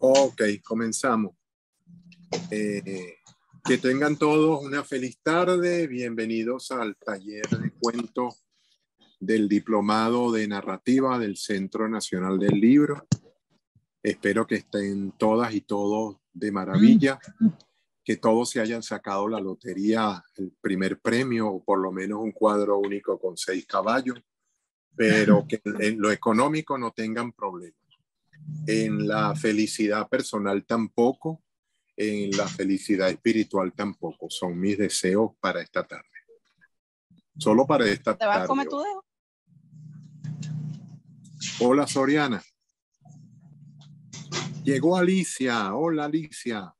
Ok, comenzamos. Que tengan todos una feliz tarde. Bienvenidos al taller de cuentos del Diplomado de Narrativa del Centro Nacional del Libro. Espero que estén todas y todos de maravilla, que todos se hayan sacado la lotería, el primer premio, o por lo menos un cuadro único con 6 caballos, pero que en lo económico no tengan problemas. En la felicidad personal tampoco, en la felicidad espiritual tampoco. Son mis deseos para esta tarde. Solo para esta ¿Te vas tarde. a comer tu dedo? Hola, Soriana. Llegó Alicia. Hola, Alicia.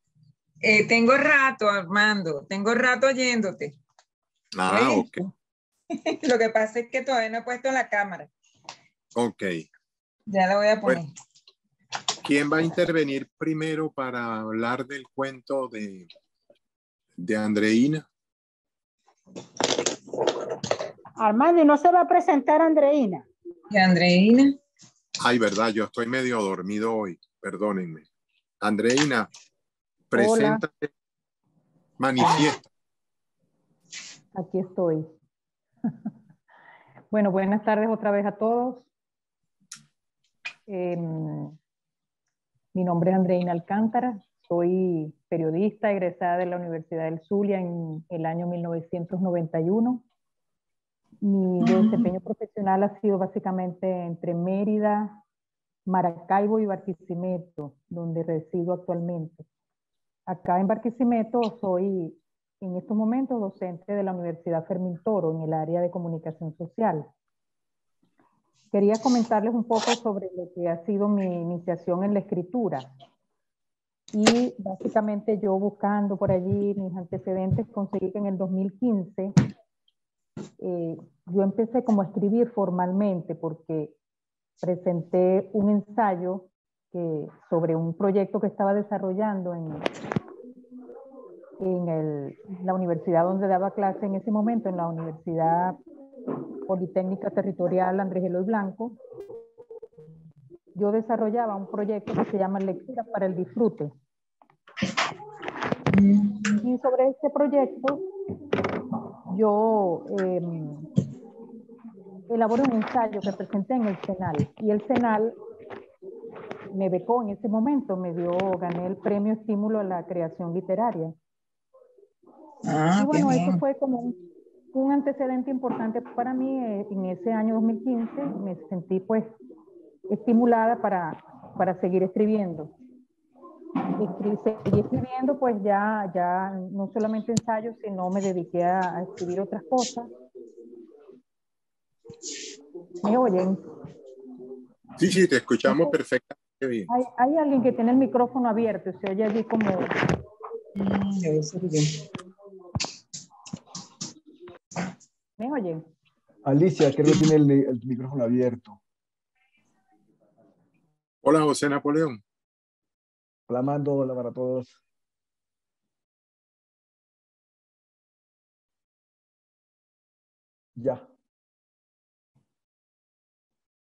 Tengo rato, Armando. Tengo rato oyéndote. Ah, ok. Lo que pasa es que todavía no he puesto la cámara. Ok. Ya la voy a poner. Bueno, ¿quién va a intervenir primero para hablar del cuento de Andreina? Armando, ¿y no se va a presentar Andreina? ¿Y Andreina? Ay, verdad, yo estoy medio dormido hoy. Perdónenme. Andreina, preséntate. Manifiesta. Aquí estoy. Bueno, buenas tardes otra vez a todos. Mi nombre es Andreina Alcántara, soy periodista egresada de la Universidad del Zulia en el año 1991. Mi desempeño profesional ha sido básicamente entre Mérida, Maracaibo y Barquisimeto, donde resido actualmente. Acá en Barquisimeto soy en estos momentos docente de la Universidad Fermín Toro en el área de comunicación social. Quería comentarles un poco sobre lo que ha sido mi iniciación en la escritura. Y básicamente yo buscando por allí mis antecedentes conseguí que en el 2015 yo empecé como a escribir formalmente porque presenté un ensayo sobre un proyecto que estaba desarrollando en la universidad donde daba clase en ese momento, en la Universidad Politécnica Territorial Andrés Eloy Blanco. Yo desarrollaba un proyecto que se llama Lectura para el Disfrute. Y sobre este proyecto yo elaboré un ensayo que presenté en el CENAL. Y el CENAL me becó en ese momento, gané el premio Estímulo a la Creación Literaria. Y bueno, eso fue como un antecedente importante para mí en ese año 2015. Me sentí pues estimulada para seguir escribiendo. Seguí escribiendo pues ya no solamente ensayos, sino me dediqué a escribir otras cosas. ¿Me oyen? Sí, te escuchamos perfectamente bien. Hay alguien que tiene el micrófono abierto, se oye allí como... Debe ser bien. ¿Me oyen? Alicia, creo que tiene el micrófono abierto. Hola, José Napoleón. Hola, Mando. Hola para todos. Ya.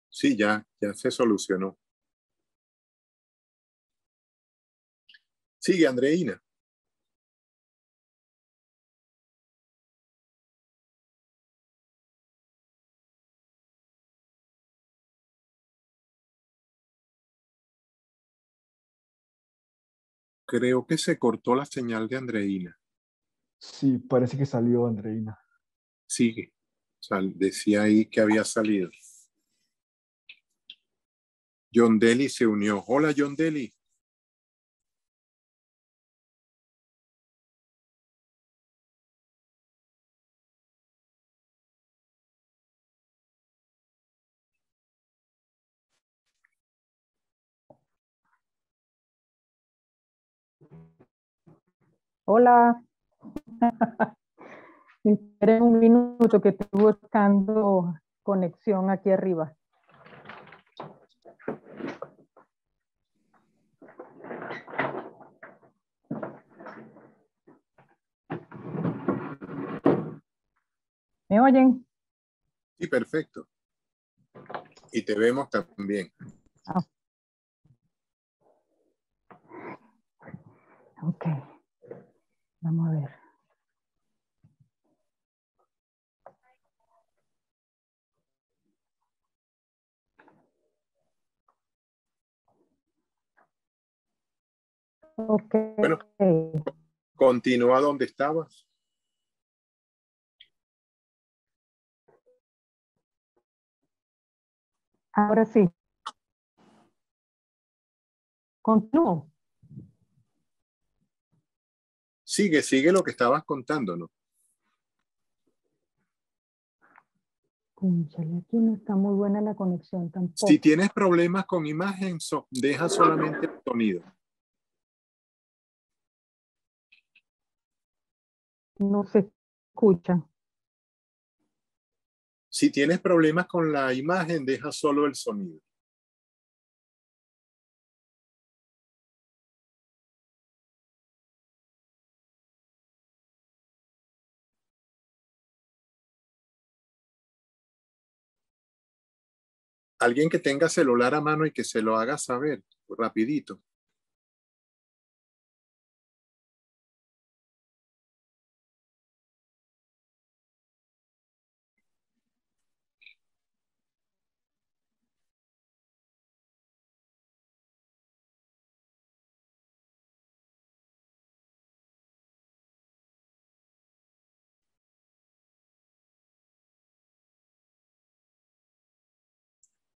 Sí, ya se solucionó. Sigue, Andreina. Creo que se cortó la señal de Andreina. Sí, parece que salió Andreina. Sigue. Decía ahí que había salido. John Deli se unió. Hola, John Deli. Hola. Esperen un minuto que estoy buscando conexión aquí arriba. ¿Me oyen? Sí, perfecto. Y te vemos también. Ah. Ok, vamos a ver. Ok. Bueno, continúa donde estabas. Ahora sí. Continúo. Sigue lo que estabas contando, ¿no? Cónchale, aquí no está muy buena la conexión tampoco. Si tienes problemas con imagen, deja solamente el sonido. No se escucha. Si tienes problemas con la imagen, deja solo el sonido. Alguien que tenga celular a mano y que se lo haga saber rapidito.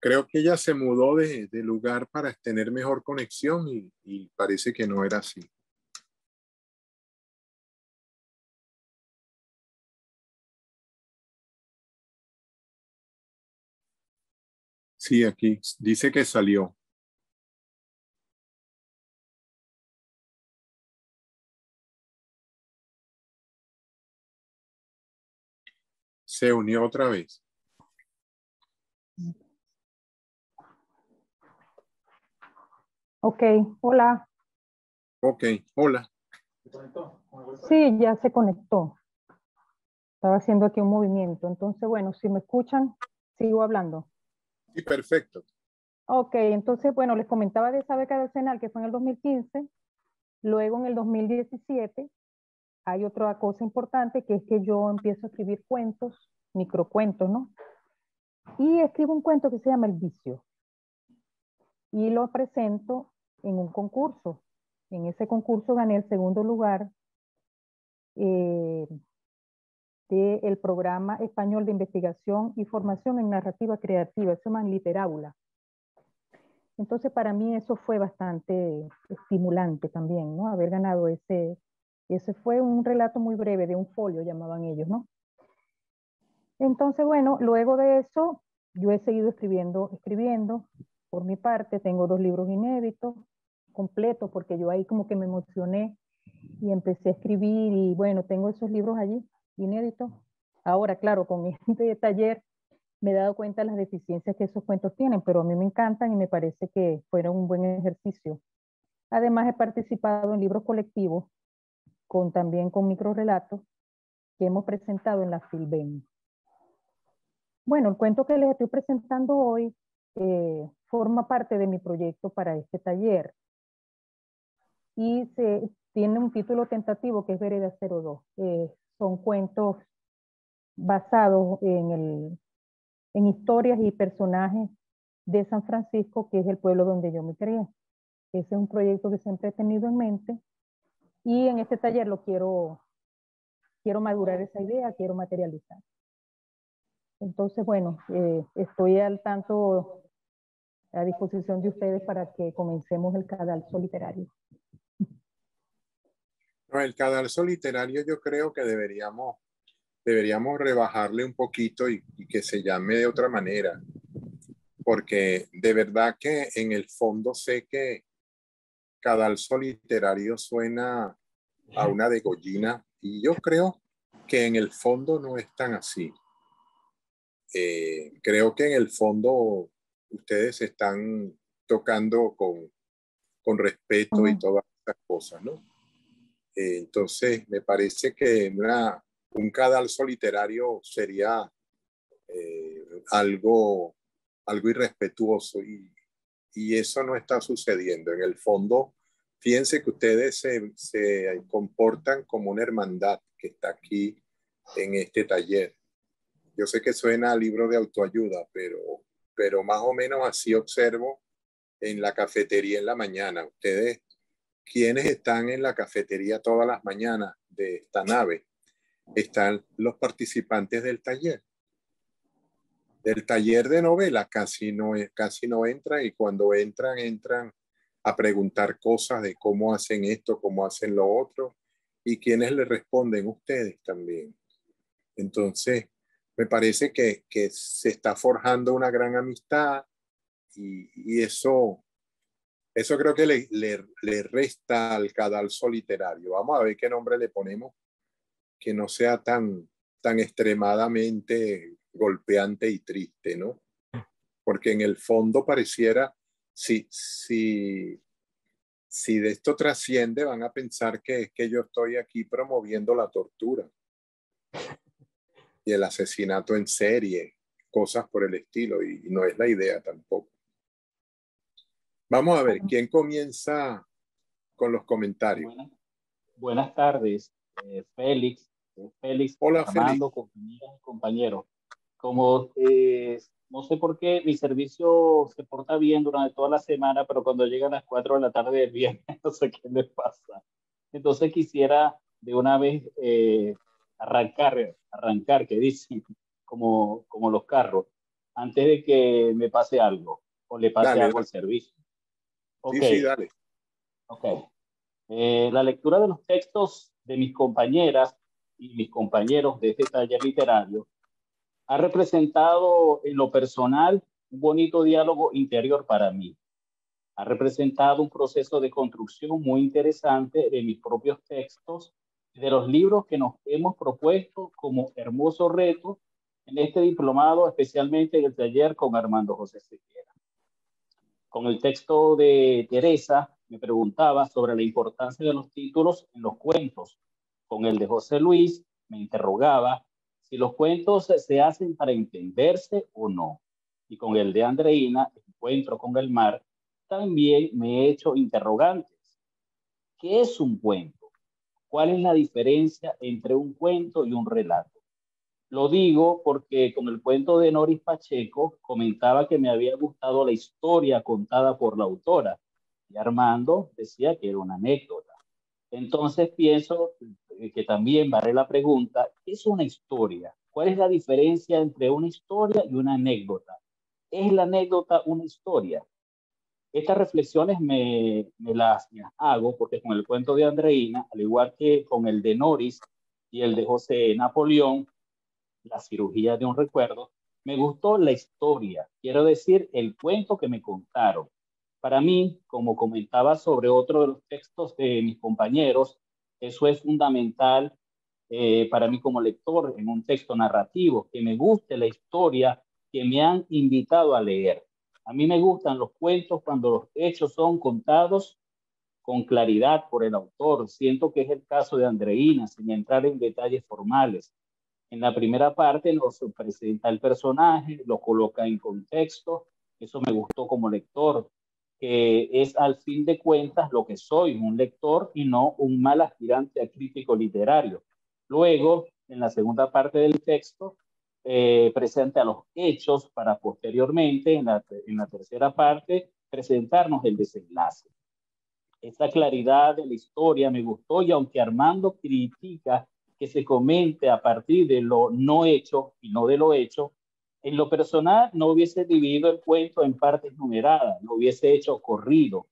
Creo que ella se mudó de lugar para tener mejor conexión y parece que no era así. Sí, aquí dice que salió. Se unió otra vez. Ok, hola. Ok, hola. Sí, ya se conectó. Estaba haciendo aquí un movimiento. Entonces, bueno, si me escuchan, sigo hablando. Sí, perfecto. Ok, entonces, bueno, les comentaba de esa beca del CENAL que fue en el 2015. Luego, en el 2017, hay otra cosa importante que es que yo empiezo a escribir cuentos, microcuentos, ¿no? Y escribo un cuento que se llama El Vicio. Y lo presento en un concurso. En ese concurso gané el segundo lugar del programa español de investigación y formación en narrativa creativa, se llama Literaula. Entonces para mí eso fue bastante estimulante también, ¿no? Haber ganado ese fue un relato muy breve de un folio, llamaban ellos, ¿no? Entonces, bueno, luego de eso yo he seguido escribiendo. Por mi parte, tengo 2 libros inéditos, completos, porque yo ahí como que me emocioné y empecé a escribir y bueno, tengo esos libros allí, inéditos. Ahora, claro, con este taller me he dado cuenta de las deficiencias que esos cuentos tienen, pero a mí me encantan y me parece que fueron un buen ejercicio. Además, he participado en libros colectivos, también con microrelatos, que hemos presentado en la Filben. Bueno, el cuento que les estoy presentando hoy forma parte de mi proyecto para este taller y tiene un título tentativo que es Vereda 02. Son cuentos basados en historias y personajes de San Francisco, que es el pueblo donde yo me crié. Ese es un proyecto que siempre he tenido en mente y en este taller quiero madurar esa idea, quiero materializar. Entonces, bueno, estoy al tanto, a disposición de ustedes para que comencemos el cadalso literario. No, el cadalso literario yo creo que deberíamos rebajarle un poquito y que se llame de otra manera, porque de verdad que en el fondo sé que cadalso literario suena a una degollina y yo creo que en el fondo no es tan así. Creo que en el fondo ustedes están tocando con respeto y todas esas cosas, ¿no? Entonces, me parece que un cadalso literario sería algo irrespetuoso y eso no está sucediendo. En el fondo, Fíjense que ustedes se comportan como una hermandad que está aquí en este taller. Yo sé que suena a libro de autoayuda, pero más o menos así observo en la cafetería en la mañana. Ustedes, ¿quiénes están en la cafetería todas las mañanas de esta nave? Están los participantes del taller. Del taller de novela casi no entran, y cuando entran a preguntar cosas de cómo hacen esto, cómo hacen lo otro, y quienes le responden, ustedes también. Entonces, me parece que se está forjando una gran amistad y eso creo que le resta al cadalso literario. Vamos a ver qué nombre le ponemos que no sea tan extremadamente golpeante y triste, ¿no? Porque en el fondo pareciera, si de esto trasciende, van a pensar que es que yo estoy aquí promoviendo la tortura y el asesinato en serie, cosas por el estilo, y no es la idea tampoco. Vamos a ver, ¿quién comienza con los comentarios? Buenas tardes, Félix. Hola, Armando, compañeras y compañeros. Como no sé por qué mi servicio se porta bien durante toda la semana, pero cuando llegan las 4 de la tarde del viernes, no sé qué les pasa. Entonces quisiera de una vez arrancar, que dicen, como los carros, antes de que me pase algo o le pase algo al servicio. Okay. Sí, dale. Ok. La lectura de los textos de mis compañeras y mis compañeros de este taller literario ha representado en lo personal un bonito diálogo interior para mí. Ha representado un proceso de construcción muy interesante de mis propios textos y de los libros que nos hemos propuesto como hermoso reto en este diplomado, especialmente en el taller con Armando José Sequera. Con el texto de Teresa me preguntaba sobre la importancia de los títulos en los cuentos. Con el de José Luis me interrogaba si los cuentos se hacen para entenderse o no. Y con el de Andreina, Encuentro con el mar, también me he hecho interrogantes. ¿Qué es un cuento? ¿Cuál es la diferencia entre un cuento y un relato? Lo digo porque con el cuento de Noris Pacheco comentaba que me había gustado la historia contada por la autora y Armando decía que era una anécdota. Entonces pienso que también vale la pregunta, ¿qué es una historia? ¿Cuál es la diferencia entre una historia y una anécdota? ¿Es la anécdota una historia? Estas reflexiones me las hago porque con el cuento de Andreina, al igual que con el de Noris y el de José Napoleón, La cirugía de un recuerdo, me gustó la historia, quiero decir, el cuento que me contaron. Para mí, como comentaba sobre otro de los textos de mis compañeros, eso es fundamental para mí como lector en un texto narrativo, que me guste la historia que me han invitado a leer. A mí me gustan los cuentos cuando los hechos son contados con claridad por el autor. Siento que es el caso de Andreina, sin entrar en detalles formales. En la primera parte nos presenta el personaje, lo coloca en contexto. Eso me gustó como lector, que es al fin de cuentas lo que soy, un lector y no un mal aspirante a crítico literario. Luego, en la segunda parte del texto, presenta los hechos para posteriormente, en la tercera parte, presentarnos el desenlace. Esta claridad de la historia me gustó, y aunque Armando critica que se comente a partir de lo no hecho y no de lo hecho, en lo personal no hubiese dividido el cuento en partes numeradas, lo hubiese hecho corrido.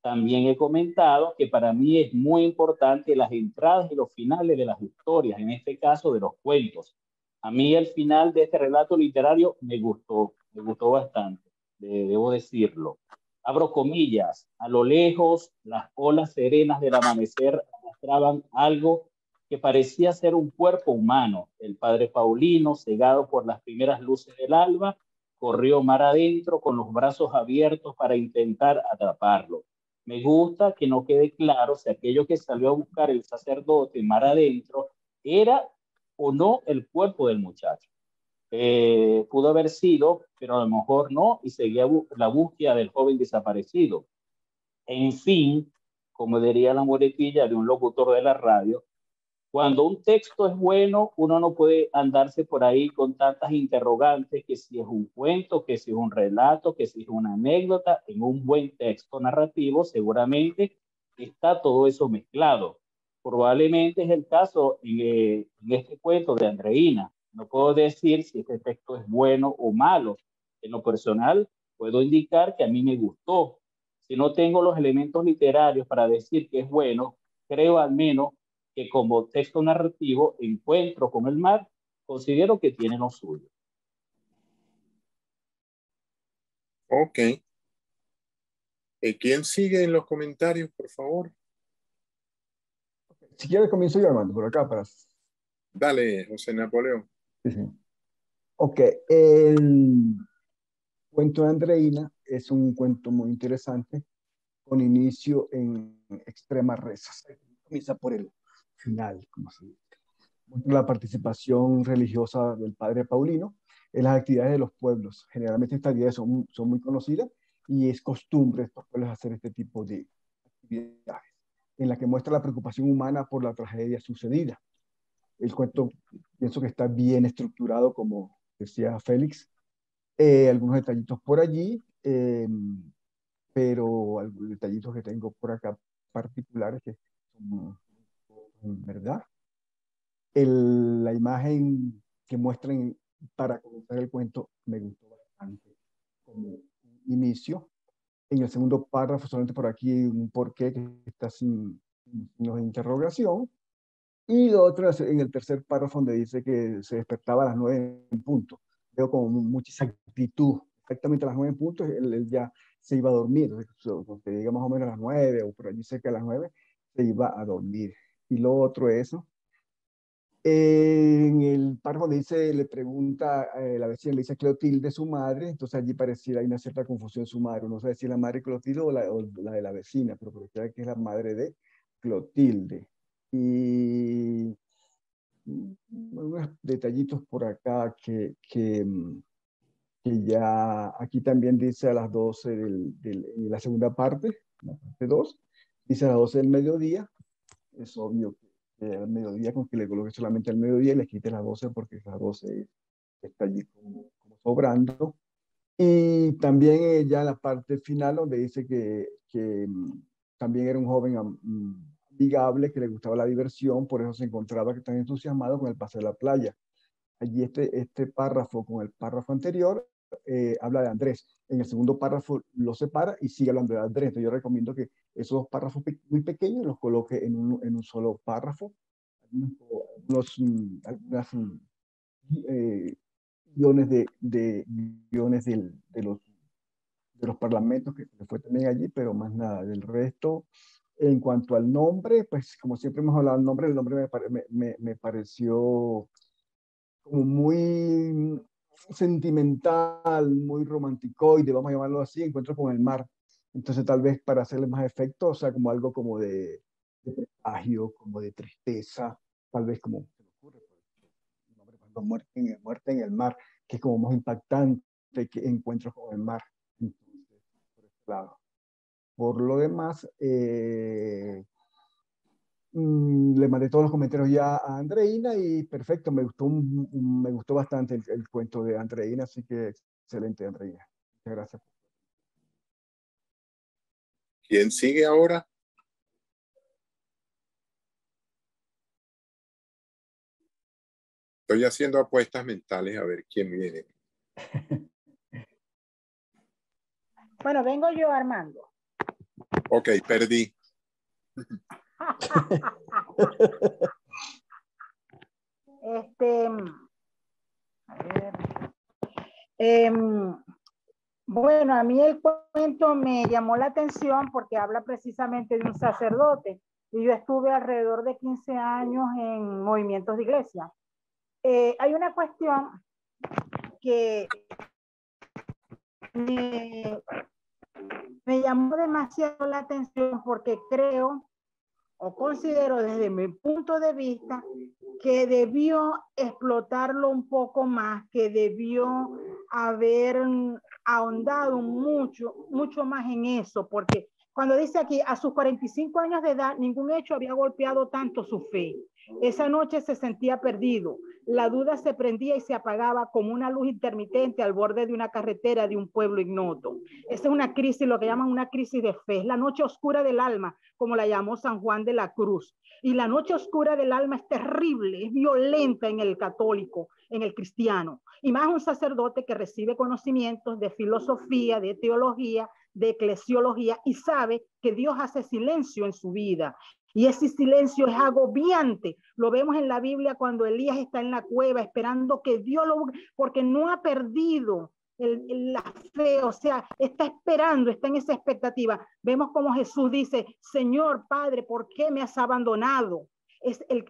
También he comentado que para mí es muy importante las entradas y los finales de las historias, en este caso de los cuentos. A mí el final de este relato literario me gustó bastante, debo decirlo. Abro comillas, a lo lejos las olas serenas del amanecer arrastraban algo que parecía ser un cuerpo humano. El padre Paulino, cegado por las primeras luces del alba, corrió mar adentro con los brazos abiertos para intentar atraparlo. Me gusta que no quede claro si aquello que salió a buscar el sacerdote mar adentro era o no el cuerpo del muchacho. Pudo haber sido, pero a lo mejor no, y seguía la búsqueda del joven desaparecido. En fin, como diría la muletilla de un locutor de la radio, cuando un texto es bueno, uno no puede andarse por ahí con tantas interrogantes, que si es un cuento, que si es un relato, que si es una anécdota. En un buen texto narrativo seguramente está todo eso mezclado. Probablemente es el caso en este cuento de Andreina. No puedo decir si este texto es bueno o malo. En lo personal, puedo indicar que a mí me gustó. Si no tengo los elementos literarios para decir que es bueno, creo al menos que como texto narrativo, Encuentro con el mar, considero que tiene lo suyo. Ok. ¿Quién sigue en los comentarios, por favor? Si quieres comienzo yo, Armando, por acá para... Dale, José Napoleón. Sí, sí. Ok, el cuento de Andreina es un cuento muy interesante con inicio en extremas rezas. Comienza por el final, como se dice. Muestra la participación religiosa del padre Paulino en las actividades de los pueblos. Generalmente estas actividades son muy conocidas y es costumbre de estos pueblos hacer este tipo de actividades, en la que muestra la preocupación humana por la tragedia sucedida. El cuento, pienso que está bien estructurado, como decía Félix. Algunos detallitos por allí, pero algunos detallitos que tengo por acá particulares que son verdad. La imagen que muestran para comenzar el cuento me gustó bastante como inicio. En el segundo párrafo, solamente por aquí, un porqué que está sin signos de interrogación. Y lo otro es en el tercer párrafo, donde dice que se despertaba a las 9 en punto. Veo como mucha exactitud. Exactamente a las 9 en punto, él ya se iba a dormir. Porque diga más o menos a las 9 o por allí cerca a las 9, se iba a dormir. Y lo otro es eso. En el párrafo donde dice, le pregunta, la vecina le dice a Clotilde su madre, entonces allí pareciera hay una cierta confusión su madre. No sé si es la madre de Clotilde o la de la vecina, pero pareciera que es la madre de Clotilde. Y unos detallitos por acá que ya aquí también dice a las 12 en la segunda parte, la parte 2, dice a las 12 del mediodía. Es obvio que al mediodía, con que le coloque solamente al mediodía y le quite las 12 porque las 12 está allí como sobrando. Y también ya en la parte final donde dice que también era un joven amigable, que le gustaba la diversión, por eso se encontraba que tan entusiasmado con el paseo de la playa. Allí este párrafo con el párrafo anterior habla de Andrés. En el segundo párrafo lo separa y sigue hablando de Andrés. Entonces yo recomiendo que esos dos párrafos muy pequeños los coloque en un solo párrafo. Algunas guiones guiones de los parlamentos que fue también allí, pero más nada. Del resto, en cuanto al nombre, pues como siempre hemos hablado del nombre, el nombre me pareció como muy sentimental, muy romanticoide, vamos a llamarlo así, Encuentro con el mar. Entonces tal vez para hacerle más efecto, o sea, como algo como de presagio, como de tristeza, tal vez como se me ocurre, por ejemplo, muerte en el mar, que es como más impactante que Encuentro con el mar. Entonces, por este lado. Por lo demás, le mandé todos los comentarios ya a Andreina y perfecto, me gustó bastante el cuento de Andreina, así que excelente, Andreina. Muchas gracias. ¿Quién sigue ahora? Estoy haciendo apuestas mentales a ver quién viene. Bueno, vengo yo, Armando. Ok, perdí. A ver. Bueno, a mí el cuento me llamó la atención porque habla precisamente de un sacerdote y yo estuve alrededor de 15 años en movimientos de iglesia. Hay una cuestión que me llamó demasiado la atención porque creo o considero desde mi punto de vista que debió explotarlo un poco más, que debió haber ahondado mucho más en eso, porque Cuando dice aquí, a sus 45 años de edad, ningún hecho había golpeado tanto su fe. Esa noche se sentía perdido. La duda se prendía y se apagaba como una luz intermitente al borde de una carretera de un pueblo ignoto. Esa es una crisis, lo que llaman una crisis de fe. Es la noche oscura del alma, como la llamó San Juan de la Cruz. Y la noche oscura del alma es terrible, es violenta en el católico, en el cristiano. Y más un sacerdote que recibe conocimientos de filosofía, de teología, de eclesiología y sabe que Dios hace silencio en su vida. Y ese silencio es agobiante. Lo vemos en la Biblia cuando Elías está en la cueva esperando que Dios lo... porque no ha perdido la fe, o sea, está esperando, está en esa expectativa. Vemos como Jesús dice, Señor Padre, ¿por qué me has abandonado?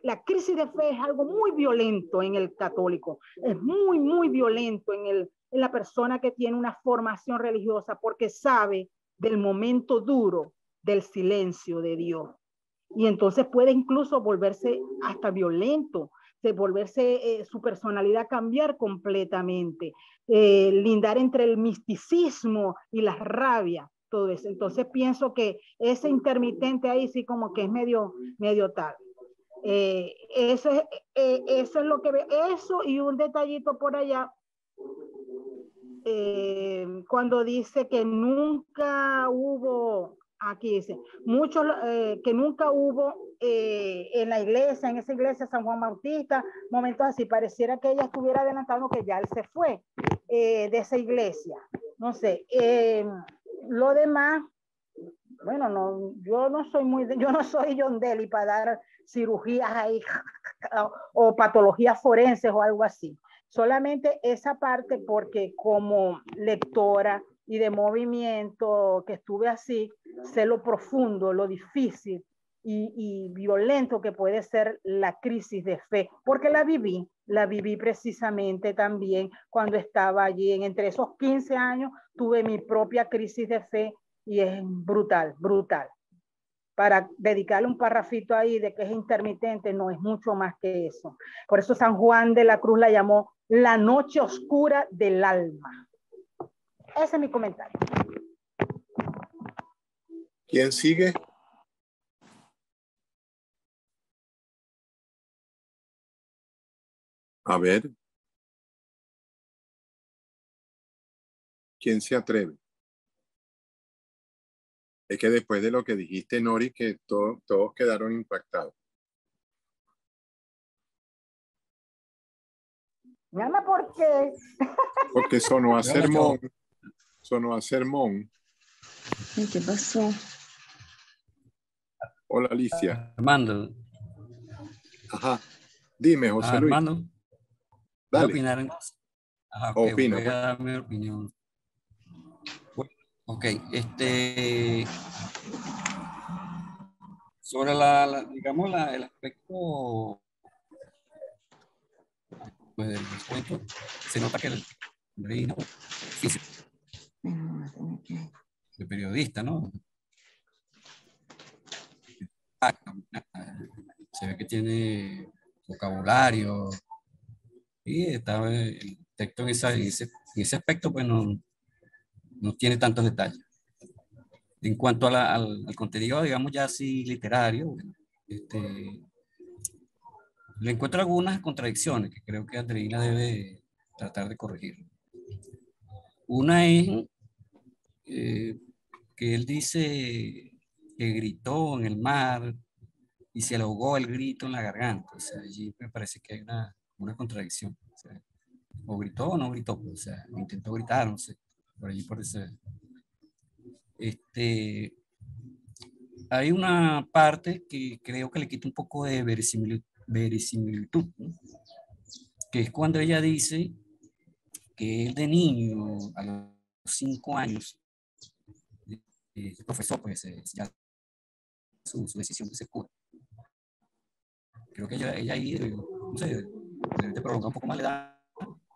La crisis de fe es algo muy violento en el católico, es muy, muy violento en la persona que tiene una formación religiosa porque sabe del momento duro del silencio de Dios. Y entonces puede incluso volverse hasta violento, volverse su personalidad cambiar completamente, lindar entre el misticismo y la rabia, todo eso. Entonces pienso que ese intermitente ahí sí como que es medio tal. Eso es lo que ve, eso y un detallito por allá, cuando dice que nunca hubo, aquí dice, muchos, que nunca hubo en la iglesia, en esa iglesia San Juan Bautista, momentos así, pareciera que ella estuviera adelantando que ya él se fue de esa iglesia, no sé, lo demás, bueno, no, yo no soy John Deli para dar cirugías ahí o patologías forenses o algo así. Solamente esa parte porque como lectora y de movimiento que estuve así, sé lo profundo, lo difícil y violento que puede ser la crisis de fe, porque la viví precisamente también cuando estaba allí. Entre esos 15 años tuve mi propia crisis de fe y es brutal, brutal. Para dedicarle un parrafito ahí de que es intermitente, no es mucho más que eso. Por eso San Juan de la Cruz la llamó la noche oscura del alma. Ese es mi comentario. ¿Quién sigue? A ver. ¿Quién se atreve? Es que después de lo que dijiste, Nori, que todos quedaron impactados. Llama, ¿por qué? Porque sonó a sermón. Sonó a sermón. ¿Qué pasó? Hola, Alicia. Armando. Ajá. Dime, José Luis. Armando. Dale. Voy a opinar en... Ajá, okay, Opina. Voy a dar mi opinión. Bueno, ok, sobre digamos, el aspecto pues, del descuento, se nota que el reino físico de periodista, ¿no? Se ve que tiene vocabulario y está el texto en ese aspecto, pues no tiene tantos detalles. En cuanto al contenido, digamos, ya así literario, bueno, le encuentro algunas contradicciones que creo que Andreina debe tratar de corregir. Una es que él dice que gritó en el mar y se le ahogó el grito en la garganta. O sea, allí me parece que hay una contradicción. O sea, o gritó o no gritó, o sea, intentó gritar, no sé, por allí por ese... Hay una parte que creo que le quita un poco de verisimilitud, ¿no? Que es cuando ella dice que él de niño, a los 5 años, el profesor, pues ya su decisión de ser cura. Creo que ella ahí, no sé, debe prolongar un poco más la edad,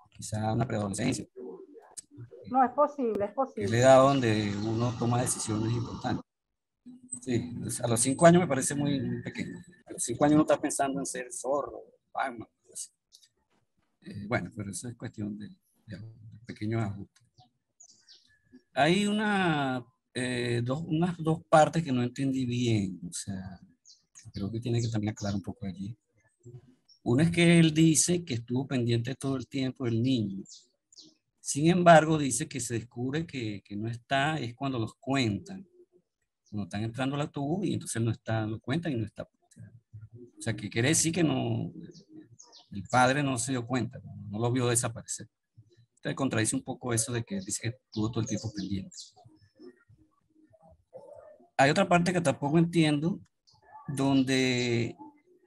quizá una preadolescencia. No, es posible, es posible. Es la edad donde uno toma decisiones importantes. Sí, a los 5 años me parece muy, muy pequeño. A los 5 años uno está pensando en ser zorro, palma. Pues. Bueno, pero eso es cuestión de pequeños ajustes. Hay una unas dos partes que no entendí bien. O sea, creo que tiene que también aclarar un poco allí. Uno es que él dice que estuvo pendiente todo el tiempo del niño. Sin embargo, dice que se descubre que no está, es cuando los cuentan. Cuando están entrando al autobús y entonces no está, lo cuentan y no está. O sea, que quiere decir que no, el padre no se dio cuenta, no lo vio desaparecer. Entonces contradice un poco eso de que dice que estuvo todo el tiempo pendiente. Hay otra parte que tampoco entiendo, donde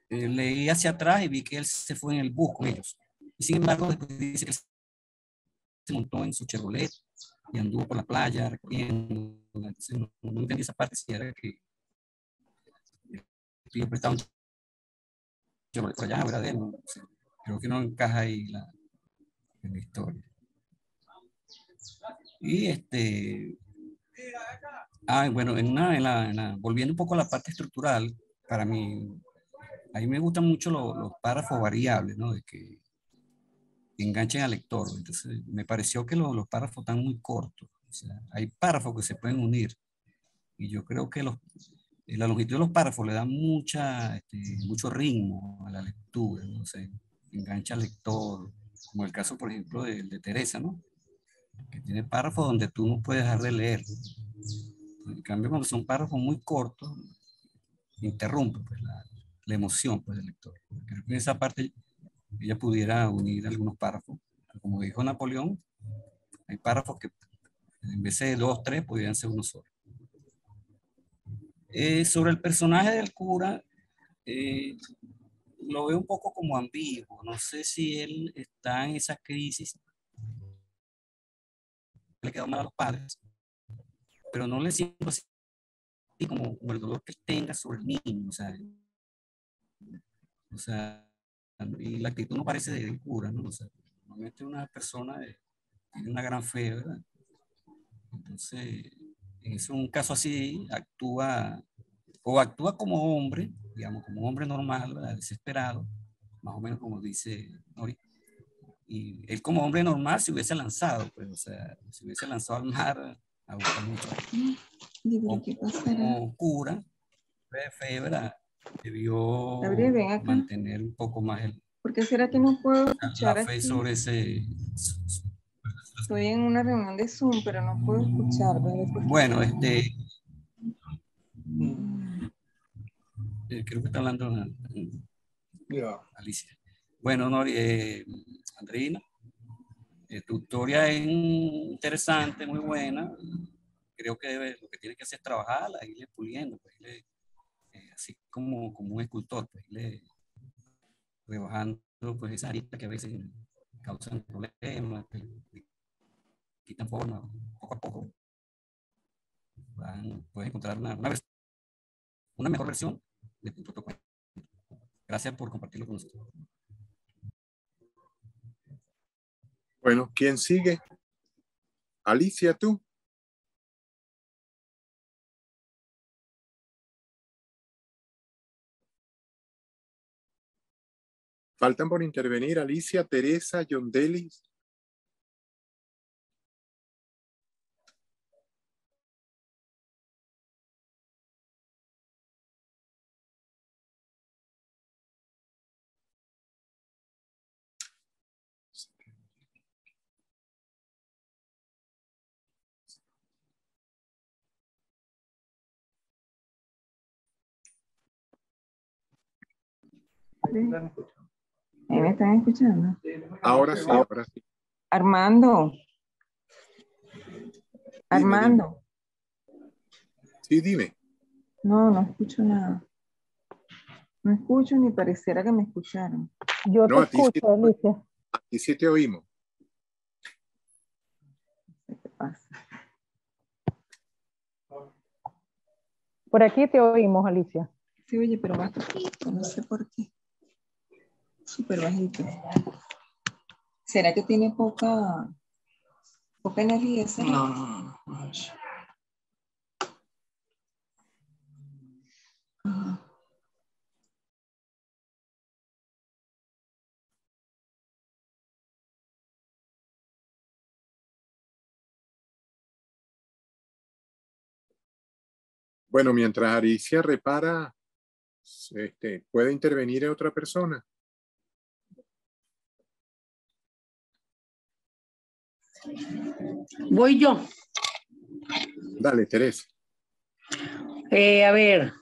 leí hacia atrás y vi que él se fue en el bus con ellos. Y sin embargo, después dice que se montó en su Chevrolet y anduvo por la playa recorriendo. Entonces, no entendí esa parte, si era que yo prestaba un Chevrolet por allá, ¿verdad? De él, no sé. Creo que no encaja ahí en la historia. Y bueno, volviendo un poco a la parte estructural, para mí, a mí me gustan mucho los párrafos variables, ¿no? De que enganchen al lector. Entonces, me pareció que los párrafos están muy cortos. O sea, hay párrafos que se pueden unir. Y yo creo que la longitud de los párrafos le da mucho ritmo a la lectura, ¿no? O sea, engancha al lector, como el caso, por ejemplo, de Teresa, ¿no? Que tiene párrafos donde tú no puedes dejar de leer. En cambio, cuando son párrafos muy cortos, interrumpe pues, la emoción pues, del lector. Creo que en esa parte ella pudiera unir algunos párrafos. Como dijo Napoleón, hay párrafos que en vez de dos, tres, podrían ser uno solo. Sobre el personaje del cura, lo veo un poco como ambiguo. No sé si él está en esa crisis, le quedó mal a los padres, pero no le siento así como el dolor que él tenga sobre el niño. O sea, y la actitud no parece de cura, ¿no? O sea, normalmente una persona tiene una gran fe, ¿verdad? Entonces, en un caso así, actúa como hombre, digamos, como hombre normal, ¿verdad? Desesperado, más o menos como dice Nori. Y él como hombre normal se hubiese lanzado, pues, o sea, se hubiese lanzado al mar a buscar mucho. O como cura, de fe, ¿verdad? Debió Gabriel, ven acá. mantener un poco más ¿Por qué será que no puedo escuchar la fe aquí? sobre ese... Estoy en una reunión de Zoom, pero no puedo escuchar, ¿vale? Bueno, creo que está hablando Alicia. Bueno, Andreina, tu historia es interesante, muy buena. Creo que lo que tienes que hacer es trabajarla, irle puliendo, pues, así como un escultor, pues, irle rebajando pues, esa arista que a veces causan problemas, pues, quitan forma, poco a poco. Puedes encontrar una mejor versión de tu propio cuento. Gracias por compartirlo con nosotros. Bueno, ¿quién sigue? Alicia, tú. Faltan por intervenir Alicia, Teresa, Yondelis. ¿Me están escuchando? Ahora sí, ahora sí. Armando. Dime, Armando. dime. Sí, dime. No escucho nada. No escucho ni pareciera que me escucharon. Yo No, te escucho, Alicia. a ti sí te oímos. ¿Qué pasa? Por aquí te oímos, Alicia. Sí, oye, pero más bajito, no sé por qué. Súper bajito. ¿Será que tiene poca energía? No. Bueno, mientras Aricia repara, ¿puede intervenir otra persona? Voy yo. Dale, Teresa. A ver,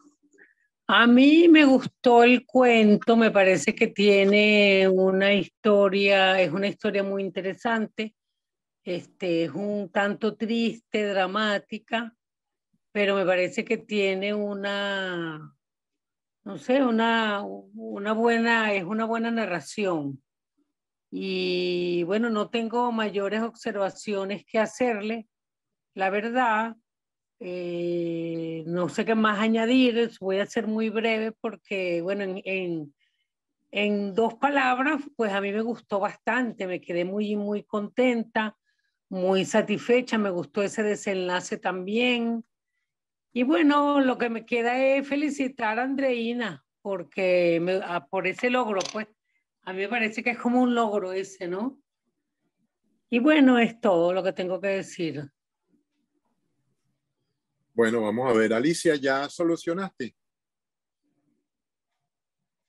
a mí me gustó el cuento, me parece que tiene una historia, es una historia muy interesante, es un tanto triste, dramática, pero me parece que tiene una, no sé, es una buena narración. Y bueno, no tengo mayores observaciones que hacerle, la verdad. No sé qué más añadir, voy a ser muy breve porque, bueno, en dos palabras, pues a mí me gustó bastante, me quedé muy contenta, muy satisfecha, me gustó ese desenlace también. Y bueno, lo que me queda es felicitar a Andreina porque por ese logro, pues a mí me parece que es como un logro ese, ¿no? Y bueno, es todo lo que tengo que decir. Bueno, vamos a ver. Alicia, ¿ya solucionaste?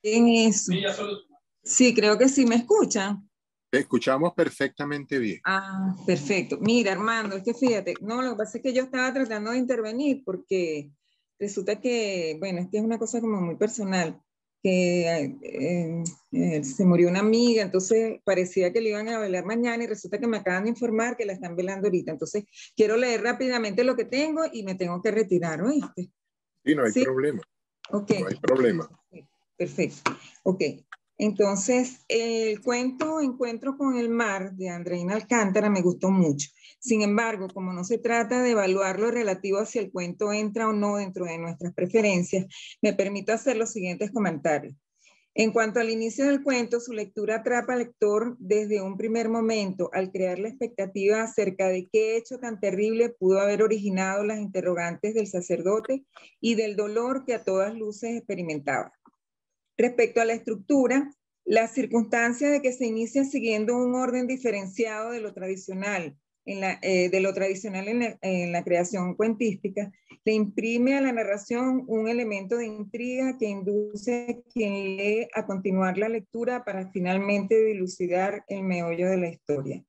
En eso. Sí, creo que sí me escuchan. Te escuchamos perfectamente bien. Ah, perfecto. Mira, Armando, es que fíjate, no, lo que pasa es que yo estaba tratando de intervenir porque resulta que, bueno, es que es una cosa como muy personal, que se murió una amiga, entonces parecía que le iban a velar mañana y resulta que me acaban de informar que la están velando ahorita. Entonces, quiero leer rápidamente lo que tengo y me tengo que retirar, ¿oíste? Sí, no hay ¿Sí? problema. Ok. No hay problema. Perfecto. Ok. Entonces, el cuento Encuentro con el mar de Andreina Alcántara me gustó mucho. Sin embargo, como no se trata de evaluar lo relativo a si el cuento entra o no dentro de nuestras preferencias, me permito hacer los siguientes comentarios. En cuanto al inicio del cuento, su lectura atrapa al lector desde un primer momento al crear la expectativa acerca de qué hecho tan terrible pudo haber originado las interrogantes del sacerdote y del dolor que a todas luces experimentaba. Respecto a la estructura, la circunstancia de que se inicia siguiendo un orden diferenciado de lo tradicional en la creación cuentística, le imprime a la narración un elemento de intriga que induce a quien lee a continuar la lectura para finalmente dilucidar el meollo de la historia.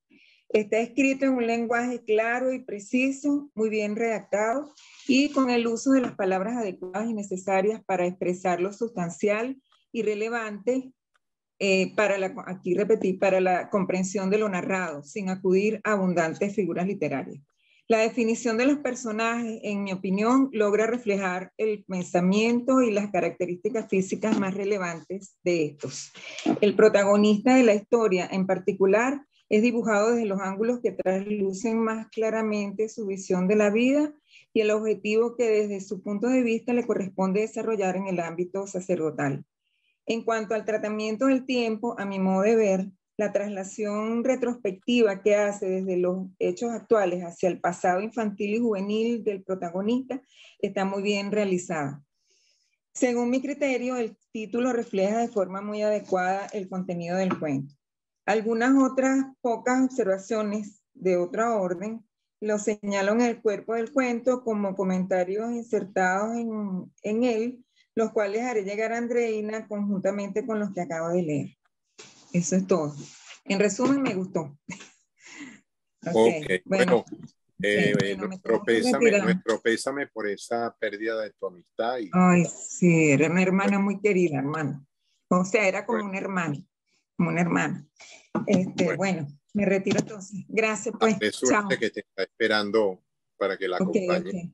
Está escrito en un lenguaje claro y preciso, muy bien redactado y con el uso de las palabras adecuadas y necesarias para expresar lo sustancial y relevante para la comprensión de lo narrado, sin acudir a abundantes figuras literarias. La definición de los personajes, en mi opinión, logra reflejar el pensamiento y las características físicas más relevantes de estos. El protagonista de la historia, en particular, es dibujado desde los ángulos que traslucen más claramente su visión de la vida y el objetivo que desde su punto de vista le corresponde desarrollar en el ámbito sacerdotal. En cuanto al tratamiento del tiempo, a mi modo de ver, la traslación retrospectiva que hace desde los hechos actuales hacia el pasado infantil y juvenil del protagonista está muy bien realizada. Según mi criterio, el título refleja de forma muy adecuada el contenido del cuento. Algunas otras pocas observaciones de otro orden lo señalo en el cuerpo del cuento como comentarios insertados en él, los cuales haré llegar a Andreina conjuntamente con los que acabo de leer. Eso es todo. En resumen, me gustó. Ok, bueno, nuestro pésame por esa pérdida de tu amistad. Ay, sí, era una hermana muy querida, hermano. O sea, era como una hermana, como una hermana. Bueno, me retiro entonces. Gracias, pues. De suerte que te está esperando para que la acompañe.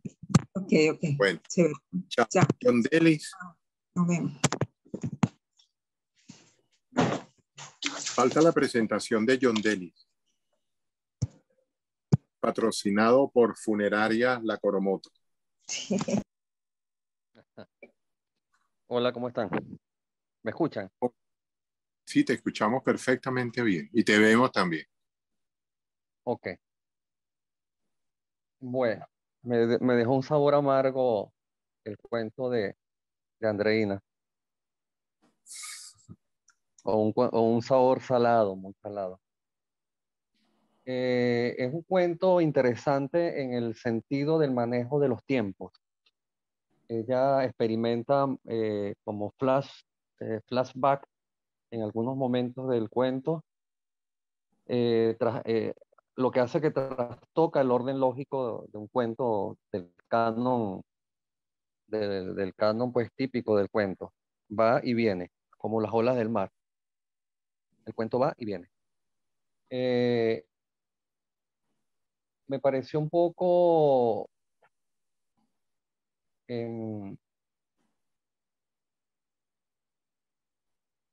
Ok. Bueno, chévere. Chao. John Delis. Nos vemos. Falta la presentación de John Delis, patrocinado por Funeraria La Coromoto. Hola, ¿cómo están? ¿Me escuchan? Sí, te escuchamos perfectamente bien y te vemos también. Ok. Bueno, me dejó un sabor amargo el cuento de Andreina. O un sabor salado, muy salado. Es un cuento interesante en el sentido del manejo de los tiempos. ella experimenta como flashback en algunos momentos del cuento, lo que hace que trastoca el orden lógico de un cuento del canon pues típico del cuento. Va y viene, como las olas del mar. El cuento va y viene. Me pareció un poco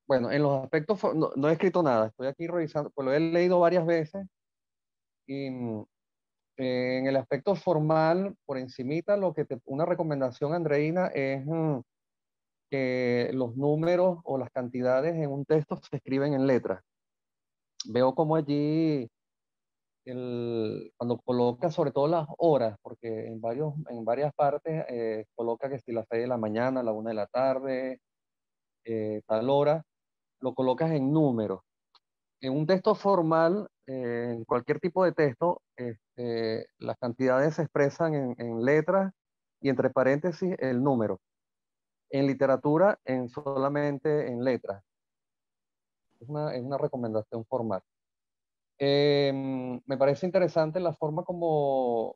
bueno, en los aspectos, no he escrito nada, estoy aquí revisando, pues lo he leído varias veces y en el aspecto formal, por encimita, una recomendación, Andreina, es que los números o las cantidades en un texto se escriben en letras. Veo como allí, cuando coloca sobre todo las horas, porque en varias partes coloca que si las 6 de la mañana, la 1 de la tarde, tal hora, lo colocas en números. En un texto formal, en cualquier tipo de texto, las cantidades se expresan en letras y entre paréntesis el número. En literatura, solamente en letras. Es una recomendación formal. Me parece interesante la forma como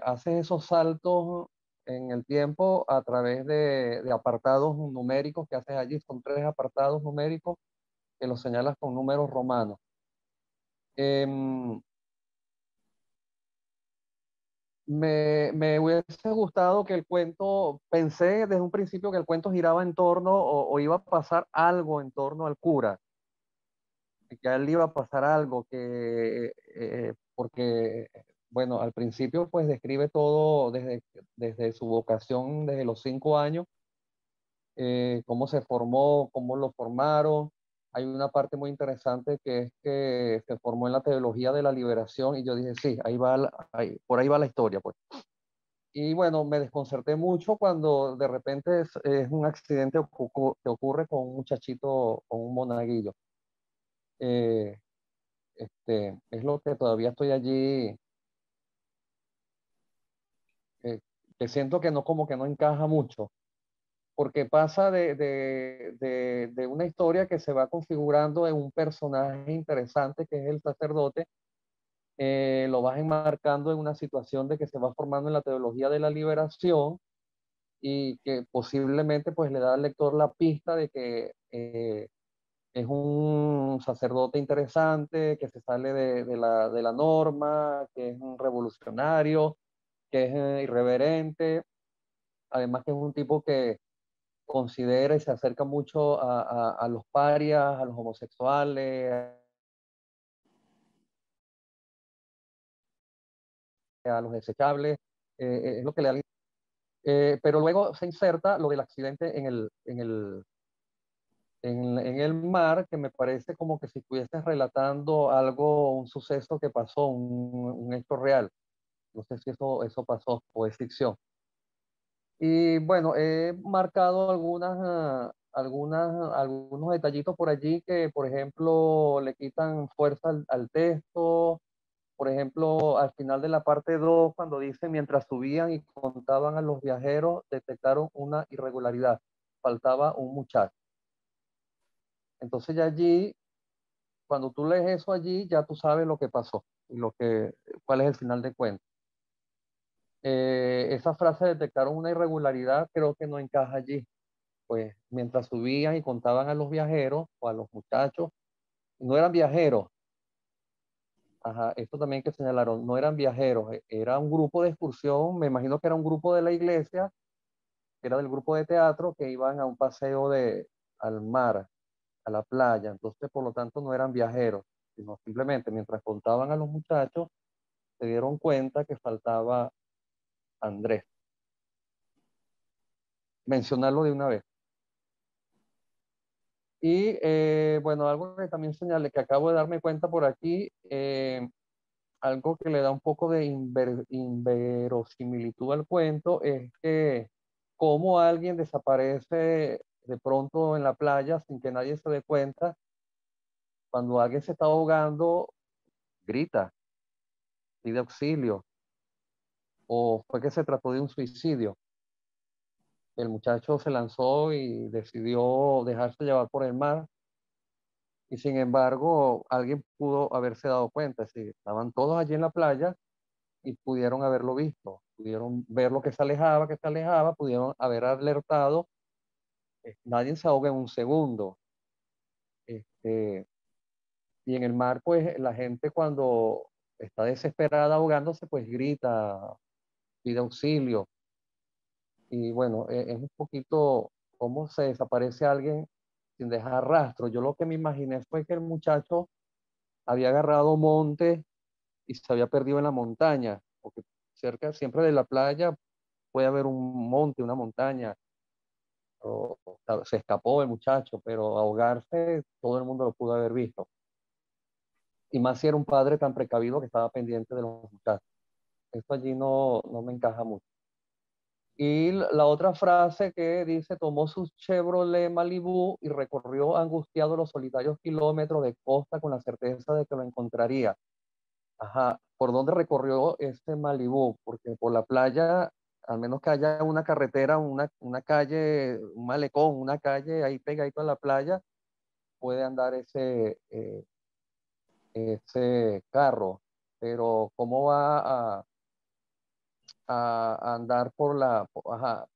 haces esos saltos en el tiempo a través de apartados numéricos que haces allí. Son 3 apartados numéricos que los señalas con números romanos. Me hubiese gustado que el cuento, pensé desde un principio que el cuento giraba en torno o iba a pasar algo en torno al cura, que a él le iba a pasar algo, porque, bueno, al principio pues describe todo desde su vocación, desde los 5 años, cómo se formó, cómo lo formaron. Hay una parte muy interesante que es que se formó en la teología de la liberación y yo dije, sí, por ahí va la historia, pues. Y bueno, me desconcerté mucho cuando de repente es un accidente que ocurre con un muchachito, con un monaguillo. Es lo que todavía estoy allí, que siento que no, como que no encaja mucho, porque pasa de una historia que se va configurando en un personaje interesante que es el sacerdote, lo vas enmarcando en una situación de que se va formando en la teología de la liberación y que posiblemente pues le da al lector la pista de que es un sacerdote interesante, que se sale de la norma, que es un revolucionario, que es irreverente, además que es un tipo que considera y se acerca mucho a los parias, a los homosexuales, a los desechables, es lo que le da. Pero luego se inserta lo del accidente en el mar, que me parece como que si estuvieses relatando algo, un suceso que pasó, un hecho real. No sé si eso pasó o es ficción. Y bueno, he marcado algunos detallitos por allí que, por ejemplo, le quitan fuerza al texto. Por ejemplo, al final de la parte 2, cuando dice, mientras subían y contaban a los viajeros, detectaron una irregularidad. Faltaba un muchacho. Entonces ya allí, cuando tú lees eso allí, ya tú sabes lo que pasó y cuál es el final de cuentas. Esa frase detectaron una irregularidad, creo que no encaja allí. Pues mientras subían y contaban a los viajeros o a los muchachos, no eran viajeros. Ajá, esto también que señalaron, no eran viajeros, era un grupo de excursión, me imagino que era un grupo de la iglesia, que era del grupo de teatro, que iban a un paseo al mar, a la playa. Entonces, por lo tanto, no eran viajeros, sino simplemente mientras contaban a los muchachos, se dieron cuenta que faltaba Andrés. Mencionarlo de una vez. Y bueno, algo que también señalé, que acabo de darme cuenta por aquí, algo que le da un poco de inverosimilitud al cuento, es que cómo alguien desaparece de pronto en la playa sin que nadie se dé cuenta. Cuando alguien se está ahogando, grita, pide auxilio, o fue que se trató de un suicidio. El muchacho se lanzó y decidió dejarse llevar por el mar, y sin embargo alguien pudo haberse dado cuenta, es decir, estaban todos allí en la playa y pudieron haberlo visto, pudieron ver lo que se alejaba, pudieron haber alertado. Nadie se ahoga en un segundo. Y en el mar, pues la gente cuando está desesperada ahogándose, pues grita, pide auxilio. Y bueno, es un poquito cómo se desaparece alguien sin dejar rastro. Yo lo que me imaginé fue que el muchacho había agarrado monte y se había perdido en la montaña, porque cerca siempre de la playa puede haber un monte, una montaña, o se escapó el muchacho, pero ahogarse todo el mundo lo pudo haber visto. Y más si era un padre tan precavido que estaba pendiente de los muchachos. Esto allí no me encaja mucho. Y la otra frase que dice, tomó su Chevrolet Malibu y recorrió angustiado los solitarios kilómetros de costa con la certeza de que lo encontraría. Ajá, ¿por dónde recorrió este Malibu? Porque por la playa, al menos que haya una carretera, una calle, un malecón, una calle ahí pegadito a la playa, puede andar ese carro. Pero ¿cómo va a andar ajá,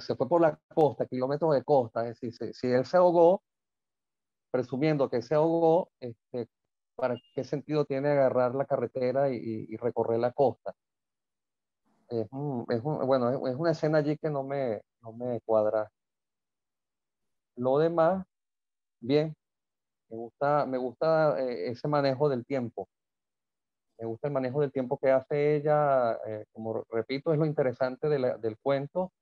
se fue por la costa, kilómetros de costa? Es decir, si él se ahogó, presumiendo que se ahogó, ¿para qué sentido tiene agarrar la carretera y recorrer la costa? Bueno, es una escena allí que no me cuadra. Lo demás, bien, me gusta ese manejo del tiempo. Me gusta el manejo del tiempo que hace ella. Como repito, es lo interesante del cuento,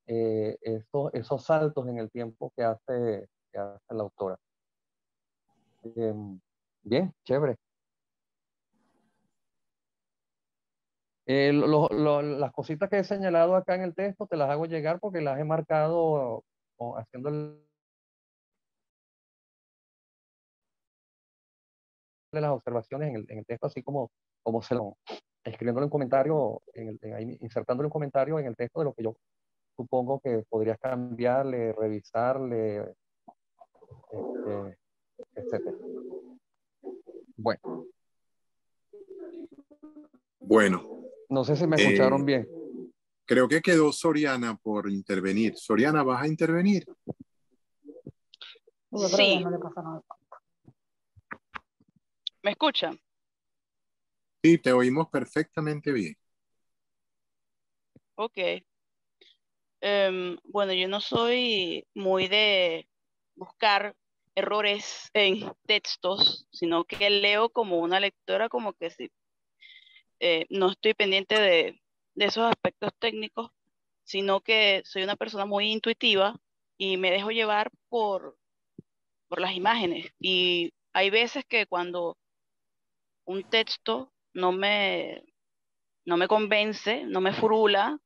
esos saltos en el tiempo que hace la autora. Bien, chévere. Las cositas que he señalado acá en el texto te las hago llegar porque las he marcado haciendo las observaciones en el texto, así como se lo escribiéndole un comentario, ahí, insertándole un comentario en el texto de lo que yo supongo que podrías cambiarle, revisarle, etcétera. Bueno. No sé si me escucharon bien. Creo que quedó Soriana por intervenir. Soriana, ¿vas a intervenir? Sí. ¿Me escuchan? Sí, te oímos perfectamente bien. Ok. Bueno, yo no soy muy de buscar errores en textos, sino que leo como una lectora, como que sí. No estoy pendiente de esos aspectos técnicos, sino que soy una persona muy intuitiva y me dejo llevar por las imágenes. Y hay veces que cuando un texto no me convence, no me furula,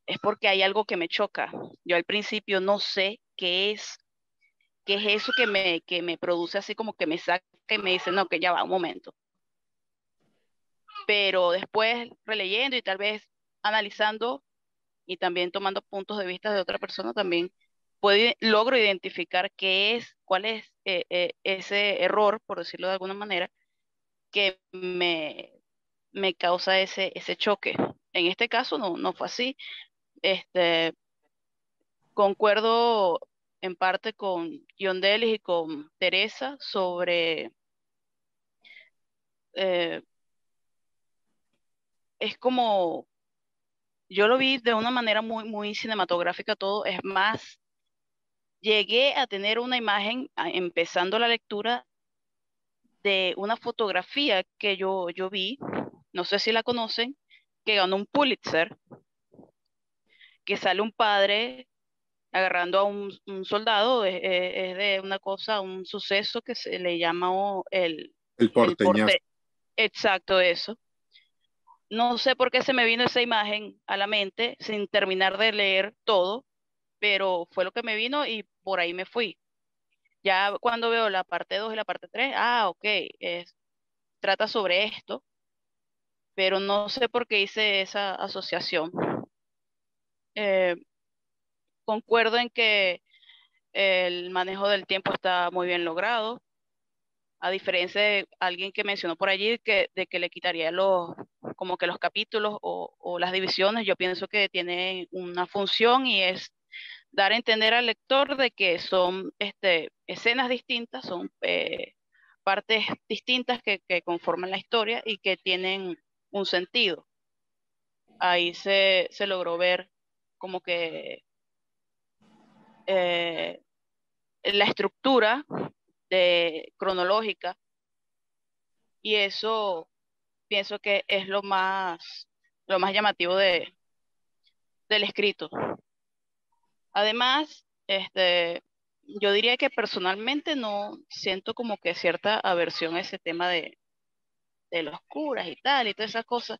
es porque hay algo que me choca. Yo al principio no sé qué es eso que me produce así como que me saca y me dice, no, que ya va, un momento. Pero después releyendo y tal vez analizando y también tomando puntos de vista de otra persona, también logro identificar cuál es ese error, por decirlo de alguna manera, que me causa ese choque. En este caso no fue así. Concuerdo en parte con Yondelis y con Teresa sobre es como yo lo vi de una manera muy cinematográfica todo. Es más, llegué a tener una imagen empezando la lectura de una fotografía que yo vi, no sé si la conocen, que ganó un Pulitzer, que sale un padre agarrando a un soldado. Es de una cosa, un suceso que se le llama el porteñazo. Exacto, eso. No sé por qué se me vino esa imagen a la mente sin terminar de leer todo, pero fue lo que me vino y por ahí me fui. Ya cuando veo la parte 2 y la parte 3, ok, trata sobre esto, pero no sé por qué hice esa asociación. concuerdo en que el manejo del tiempo está muy bien logrado, a diferencia de alguien que mencionó por allí de que le quitaría como que los capítulos o las divisiones. Yo pienso que tiene una función y es dar a entender al lector de que son escenas distintas, son partes distintas que conforman la historia y que tienen un sentido. Ahí se logró ver como que la estructura cronológica, y eso pienso que es lo más llamativo del escrito. Además, yo diría que personalmente no siento como que cierta aversión a ese tema de los curas y tal, y todas esas cosas,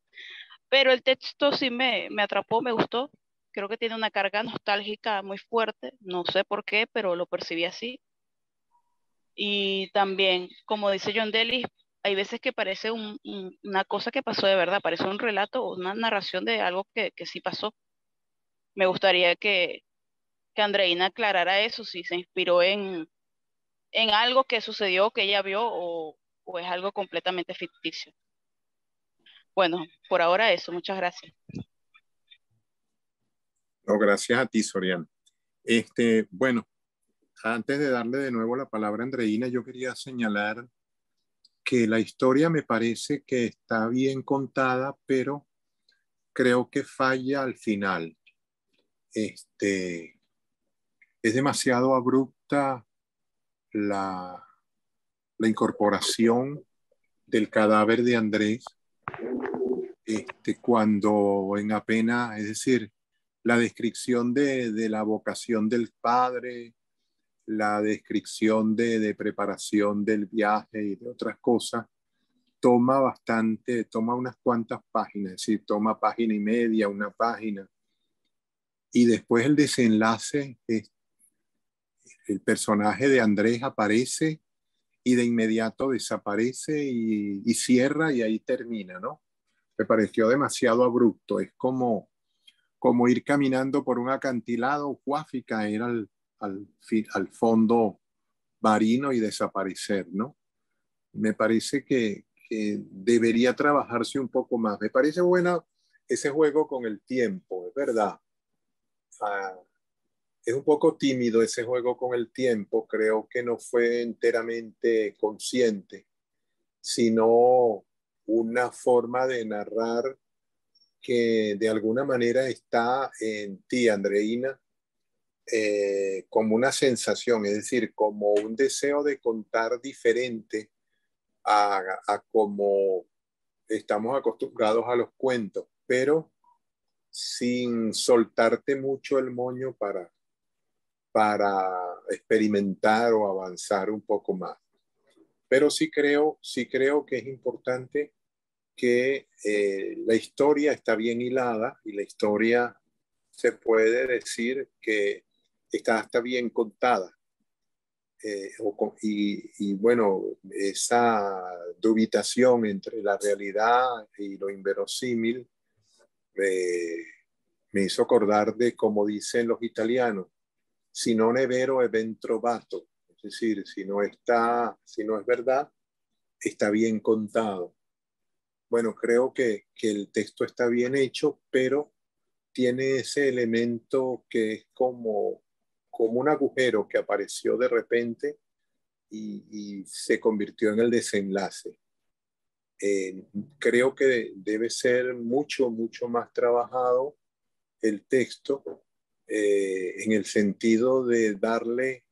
pero el texto sí me atrapó, me gustó. Creo que tiene una carga nostálgica muy fuerte, no sé por qué, pero lo percibí así. Y también, como dice John Dellis, hay veces que parece una cosa que pasó de verdad, parece un relato o una narración de algo que sí pasó. Me gustaría que Andreina aclarara eso, si se inspiró en algo que sucedió, que ella vio, o es algo completamente ficticio. Bueno, por ahora eso, muchas gracias. No, gracias a ti, Soriana. Bueno, antes de darle de nuevo la palabra a Andreina, yo quería señalar que la historia me parece que está bien contada, pero creo que falla al final. Es demasiado abrupta la incorporación del cadáver de Andrés, cuando en apenas, es decir, la descripción de la vocación del padre, la descripción de preparación del viaje y de otras cosas, toma unas cuantas páginas, es decir, toma página y media, una página, y después el desenlace, el personaje de Andrés aparece y de inmediato desaparece y cierra y ahí termina, ¿no? Me pareció demasiado abrupto, es como ir caminando por un acantilado, ¡guaf! Y caer al fondo marino y desaparecer, ¿no? Me parece que debería trabajarse un poco más. Me parece bueno ese juego con el tiempo, es verdad. Es un poco tímido ese juego con el tiempo, creo que no fue enteramente consciente, sino una forma de narrar que de alguna manera está en ti, Andreina, como una sensación, es decir, como un deseo de contar diferente a como estamos acostumbrados a los cuentos, pero sin soltarte mucho el moño para experimentar o avanzar un poco más. Pero sí creo que es importante que la historia está bien hilada y la historia se puede decir que está bien contada. Y bueno, esa dubitación entre la realidad y lo inverosímil me hizo acordar de como dicen los italianos, si non è vero è ben trovato, es decir, si no es verdad, está bien contado. Bueno, creo que el texto está bien hecho, pero tiene ese elemento que es como un agujero que apareció de repente y se convirtió en el desenlace. Creo que debe ser mucho, mucho más trabajado el texto en el sentido de darle,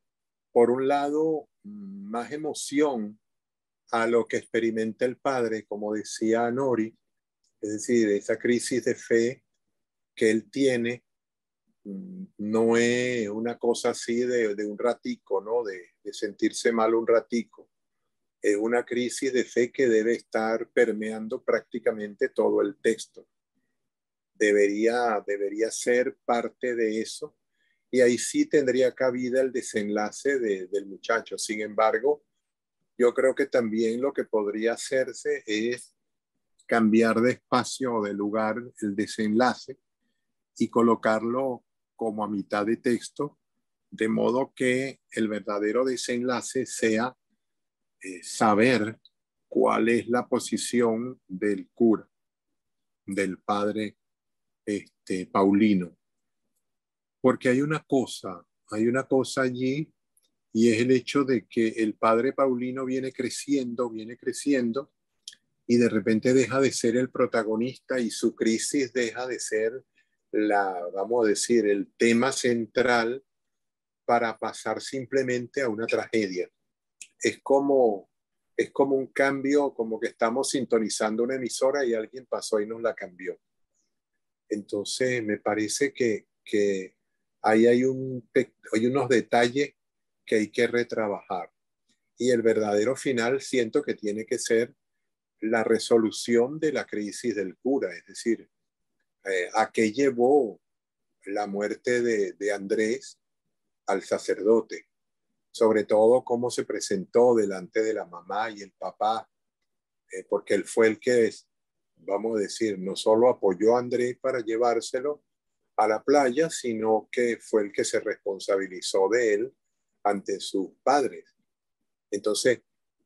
por un lado, más emoción a lo que experimenta el padre, como decía Nori, es decir, esa crisis de fe que él tiene no es una cosa así de un ratico, ¿no? De sentirse mal un ratico. Es una crisis de fe que debe estar permeando prácticamente todo el texto. Debería ser parte de eso y ahí sí tendría cabida el desenlace del muchacho. Sin embargo, yo creo que también lo que podría hacerse es cambiar de espacio o de lugar el desenlace y colocarlo como a mitad de texto, de modo que el verdadero desenlace sea saber cuál es la posición del cura, del padre Paulino. Porque hay una cosa allí, y es el hecho de que el padre Paulino viene creciendo, y de repente deja de ser el protagonista y su crisis deja de ser vamos a decir, el tema central para pasar simplemente a una tragedia. Es como un cambio, como que estamos sintonizando una emisora y alguien pasó y nos la cambió. Entonces, me parece que ahí hay unos detalles que hay que retrabajar. Y el verdadero final siento que tiene que ser la resolución de la crisis del cura, es decir, a qué llevó la muerte de Andrés al sacerdote, sobre todo cómo se presentó delante de la mamá y el papá, porque él fue el que, vamos a decir, no solo apoyó a Andrés para llevárselo a la playa, sino que fue el que se responsabilizó de él ante sus padres. Entonces,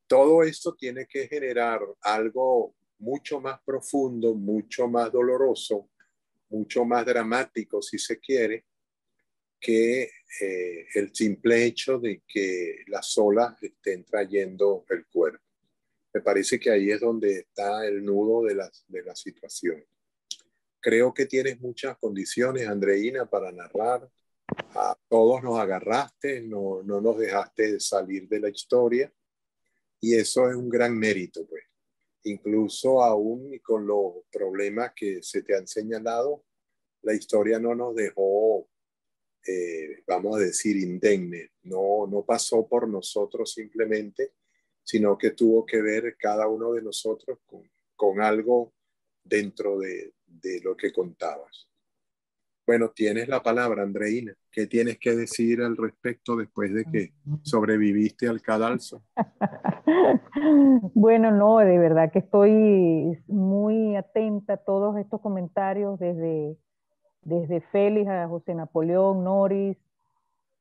todo esto tiene que generar algo mucho más profundo, mucho más doloroso, mucho más dramático, si se quiere, que el simple hecho de que las olas estén trayendo el cuerpo. Me parece que ahí es donde está el nudo de la situación. Creo que tienes muchas condiciones, Andreina, para narrar. A todos nos agarraste, no nos dejaste salir de la historia, y eso es un gran mérito, pues. Incluso aún con los problemas que se te han señalado, la historia no nos dejó, vamos a decir, indemne. No pasó por nosotros simplemente, sino que tuvo que ver cada uno de nosotros con algo dentro de lo que contabas. Bueno, tienes la palabra, Andreina. ¿Qué tienes que decir al respecto después de que sobreviviste al cadalso? Bueno, no, de verdad que estoy muy atenta a todos estos comentarios, desde Félix a José Napoleón, Noris,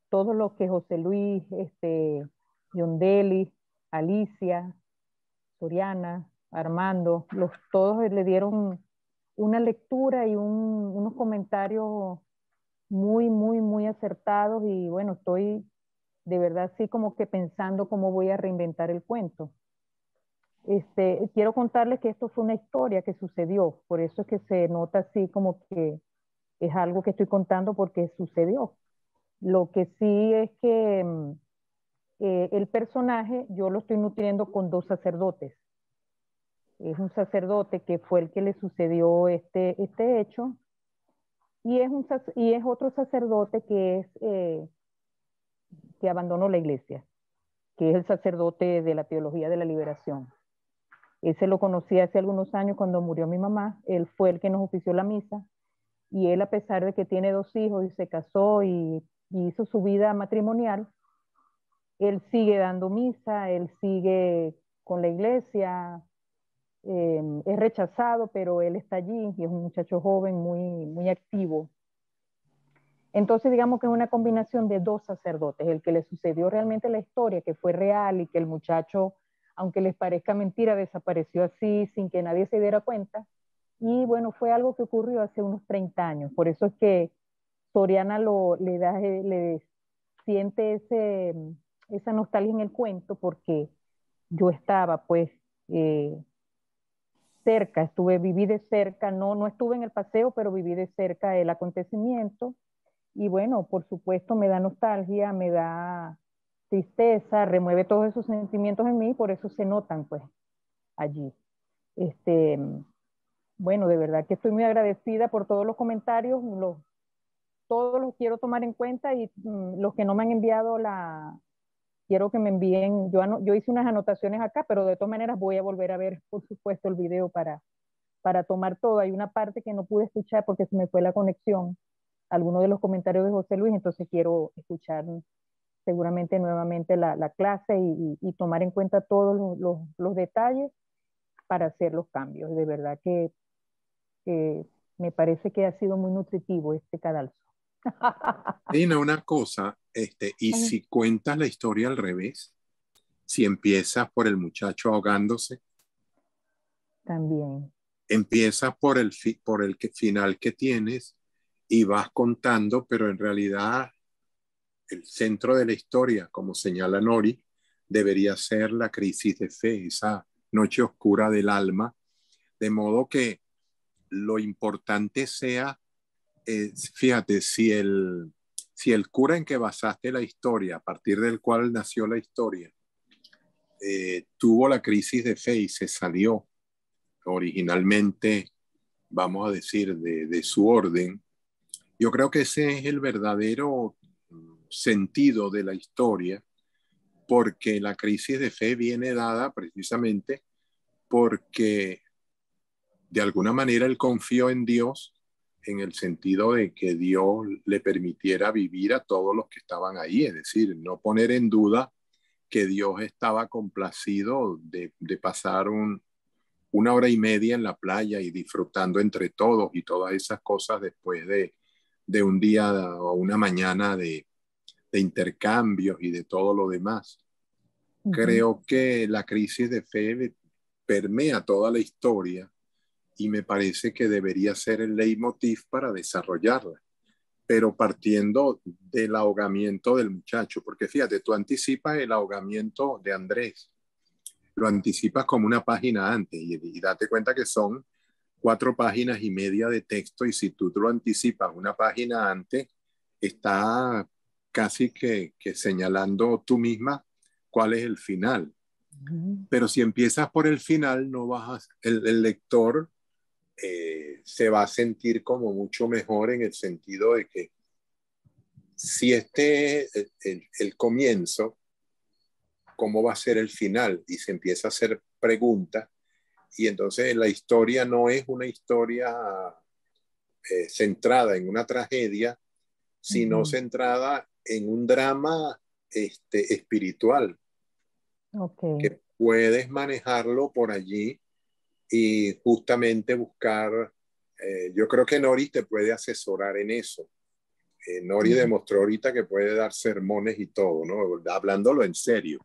todos los que José Luis, Yondeli, Alicia, Soriana, Armando, todos le dieron una lectura y unos comentarios muy, muy, muy acertados, y bueno, estoy de verdad así como que pensando cómo voy a reinventar el cuento. Quiero contarles que esto fue una historia que sucedió, por eso es que se nota así como que es algo que estoy contando porque sucedió. Lo que sí es que el personaje yo lo estoy nutriendo con dos sacerdotes. Es un sacerdote que fue el que le sucedió este hecho, y es otro sacerdote que abandonó la iglesia, que es el sacerdote de la Teología de la Liberación. Ese lo conocí hace algunos años cuando murió mi mamá. Él fue el que nos ofició la misa, y él, a pesar de que tiene 2 hijos y se casó y hizo su vida matrimonial, él sigue dando misa, él sigue con la iglesia, es rechazado, pero él está allí y es un muchacho joven muy, muy activo. Entonces, digamos que es una combinación de dos sacerdotes, el que le sucedió realmente la historia, que fue real, y que el muchacho, aunque les parezca mentira, desapareció así sin que nadie se diera cuenta. Y bueno, fue algo que ocurrió hace unos 30 años. Por eso es que Soriana le siente esa nostalgia en el cuento, porque yo estaba pues cerca, viví de cerca, no estuve en el paseo, pero viví de cerca el acontecimiento. Y bueno, por supuesto me da nostalgia, me da tristeza, remueve todos esos sentimientos en mí, por eso se notan pues allí. Bueno, de verdad que estoy muy agradecida por todos los comentarios, todos los quiero tomar en cuenta, y los que no me han enviado quiero que me envíen. Yo hice unas anotaciones acá, pero de todas maneras voy a volver a ver, por supuesto, el video para tomar todo. Hay una parte que no pude escuchar porque se me fue la conexión, algunos de los comentarios de José Luis, entonces quiero escuchar seguramente nuevamente la clase y tomar en cuenta todos los detalles para hacer los cambios. De verdad que me parece que ha sido muy nutritivo este cadalso. Y no, una cosa, y si cuentas la historia al revés, si empiezas por el muchacho ahogándose, También. empiezas por el final que tienes y vas contando, pero en realidad el centro de la historia, como señala Nori, debería ser la crisis de fe, esa noche oscura del alma, de modo que lo importante sea, fíjate, si el cura en que basaste la historia, a partir del cual nació la historia, tuvo la crisis de fe y se salió originalmente, vamos a decir, de su orden, yo creo que ese es el verdadero sentido de la historia, porque la crisis de fe viene dada precisamente porque de alguna manera él confió en Dios, en el sentido de que Dios le permitiera vivir a todos los que estaban ahí, es decir, no poner en duda que Dios estaba complacido de pasar una hora y media en la playa y disfrutando entre todos y todas esas cosas después de un día o una mañana de intercambios y de todo lo demás. Creo que la crisis de fe permea toda la historia y me parece que debería ser el leitmotiv para desarrollarla, pero partiendo del ahogamiento del muchacho, porque fíjate, tú anticipas el ahogamiento de Andrés, lo anticipas como una página antes y date cuenta que son 4 páginas y media de texto, y si tú lo anticipas una página antes, está casi que señalando tú misma cuál es el final. Pero si empiezas por el final, no vas el lector se va a sentir como mucho mejor, en el sentido de que si el comienzo, ¿cómo va a ser el final? Y se empieza a hacer preguntas, y entonces la historia no es una historia centrada en una tragedia, sino centrada en un drama espiritual, que puedes manejarlo por allí y justamente buscar, yo creo que Nori te puede asesorar en eso. Nori demostró ahorita que puede dar sermones y todo, ¿no? Hablándolo en serio.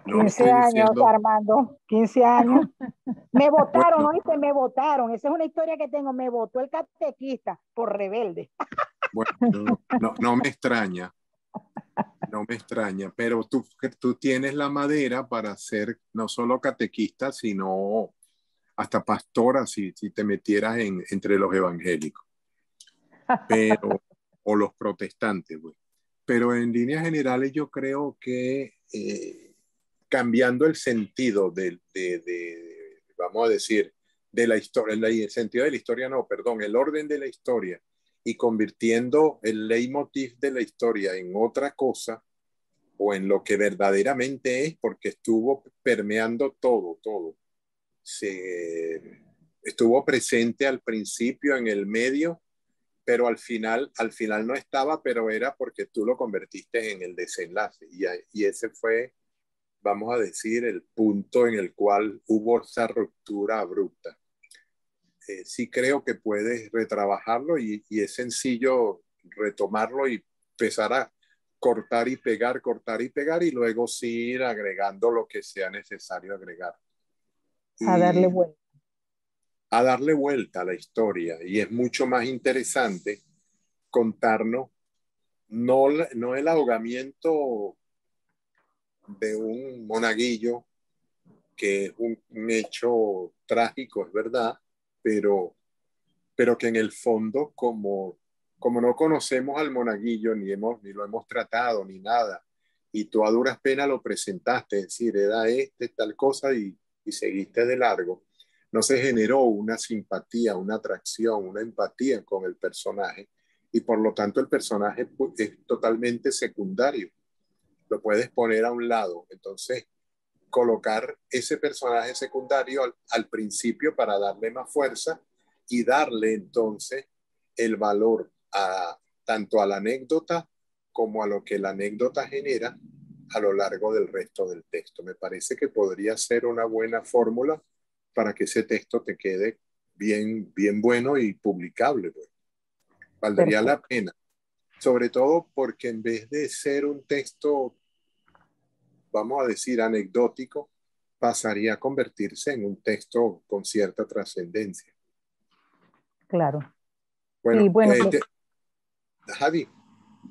No 15 años, Armando, 15 años. Me votaron, bueno, ¿oíste? Me votaron. Esa es una historia que tengo. Me votó el catequista por rebelde. Bueno, no me extraña. No me extraña, pero tú tienes la madera para ser no solo catequista, sino hasta pastora si te metieras entre los evangélicos, o los protestantes, pues. Pero en líneas generales yo creo que cambiando el sentido vamos a decir, de la historia, el sentido de la historia, no, perdón, el orden de la historia, y convirtiendo el leitmotiv de la historia en otra cosa, o en lo que verdaderamente es, porque estuvo permeando todo. Estuvo presente al principio, en el medio, pero al final no estaba, pero era porque tú lo convertiste en el desenlace. Y ese fue, vamos a decir, el punto en el cual hubo esa ruptura abrupta. Sí creo que puedes retrabajarlo, y es sencillo retomarlo y empezar a cortar y pegar, y luego sí ir agregando lo que sea necesario agregar. A darle vuelta. A darle vuelta a la historia, y es mucho más interesante contarnos no el ahogamiento de un monaguillo, que es un hecho trágico, es verdad, pero que en el fondo, como no conocemos al monaguillo, ni lo hemos tratado, ni nada, y tú a duras penas lo presentaste, es decir, era tal cosa, y seguiste de largo, no se generó una simpatía, una atracción, una empatía con el personaje, y por lo tanto el personaje es totalmente secundario, lo puedes poner a un lado. Entonces, colocar ese personaje secundario al principio para darle más fuerza, y darle entonces el valor tanto a la anécdota como a lo que la anécdota genera a lo largo del resto del texto. Me parece que podría ser una buena fórmula para que ese texto te quede bien bueno y publicable, pues. Valdría la pena. sobre todo porque en vez de ser un texto, vamos a decir, anecdótico, pasaría a convertirse en un texto con cierta trascendencia. Claro. Bueno, Y bueno, Javi.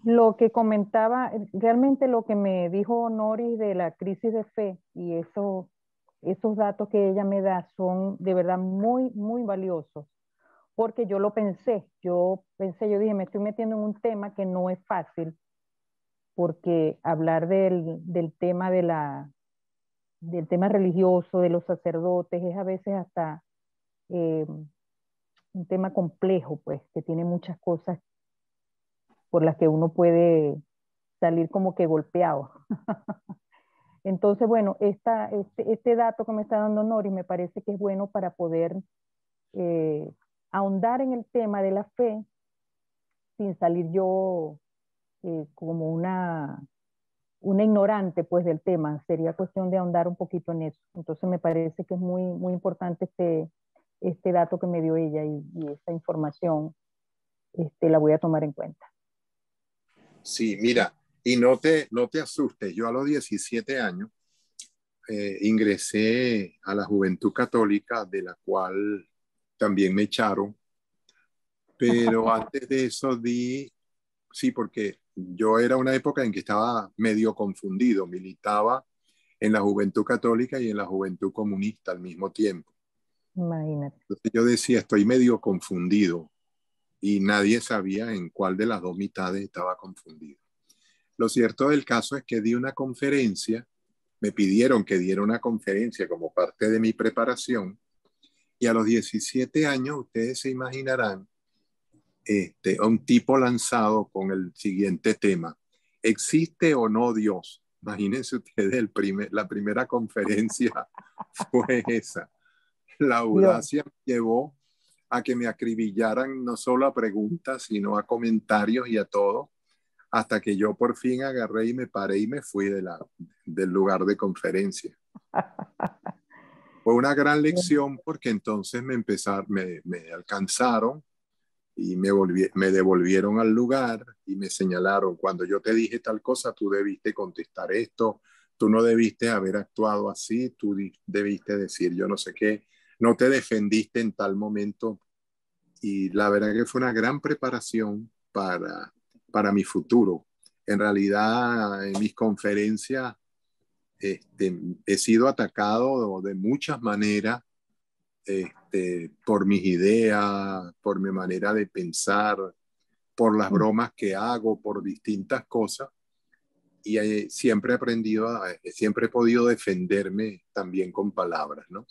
lo que comentaba, realmente lo que me dijo Noris de la crisis de fe y esos datos que ella me da son de verdad muy, muy valiosos. Porque yo lo pensé, yo dije, me estoy metiendo en un tema que no es fácil, porque hablar del tema del tema religioso, de los sacerdotes, es a veces hasta un tema complejo, pues, que tiene muchas cosas por las que uno puede salir como que golpeado. Entonces, bueno, este dato que me está dando Nori me parece que es bueno para poder ahondar en el tema de la fe sin salir yo como una ignorante pues del tema. Sería cuestión de ahondar un poquito en eso. Entonces me parece que es muy, muy importante este dato que me dio ella y esta información la voy a tomar en cuenta. Sí, mira, y no te asustes, yo a los 17 años ingresé a la Juventud Católica, de la cual también me echaron, pero antes de eso sí, porque yo era una época en que estaba medio confundido, militaba en la Juventud Católica y en la Juventud Comunista al mismo tiempo. Imagínate. Entonces yo decía, estoy medio confundido y nadie sabía en cuál de las dos mitades estaba confundido. Lo cierto del caso es que di una conferencia, me pidieron que diera una conferencia como parte de mi preparación y a los 17 años ustedes se imaginarán un tipo lanzado con el siguiente tema: ¿existe o no Dios? Imagínense ustedes, la primera conferencia fue esa. La audacia me llevó a que me acribillaran no solo a preguntas, sino a comentarios y a todo, hasta que yo por fin agarré y me paré y me fui del lugar de conferencia. Fue una gran lección porque entonces me alcanzaron y me devolvieron al lugar y me señalaron: cuando yo te dije tal cosa, tú debiste contestar esto, tú no debiste haber actuado así, tú debiste decir yo no sé qué, no te defendiste en tal momento. Y la verdad que fue una gran preparación para mi futuro. En realidad, en mis conferencias he sido atacado de muchas maneras, por mis ideas, por mi manera de pensar, por las bromas que hago, por distintas cosas. Y siempre he podido defenderme también con palabras, ¿no?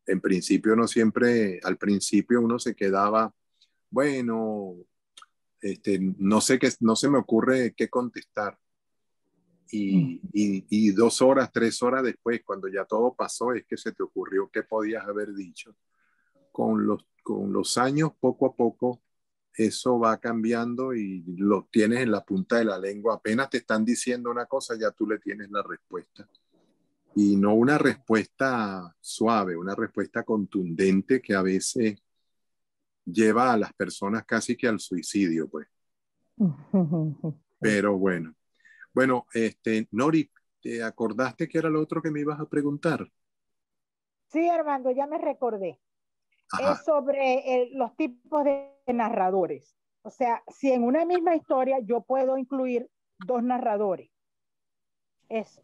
En principio al principio uno se quedaba, bueno, no se me ocurre qué contestar. Y 2 horas, 3 horas después, cuando ya todo pasó, es que se te ocurrió qué podías haber dicho. Con los años, poco a poco, eso va cambiando y lo tienes en la punta de la lengua. Apenas te están diciendo una cosa, ya tú le tienes la respuesta. Y no una respuesta suave, una respuesta contundente que a veces lleva a las personas casi que al suicidio, pues. Pero bueno. Bueno, Nori, ¿te acordaste que era lo otro que me ibas a preguntar? Sí, Armando, ya me recordé. Ajá. Es sobre los tipos de narradores. O sea, si en una misma historia yo puedo incluir 2 narradores. Eso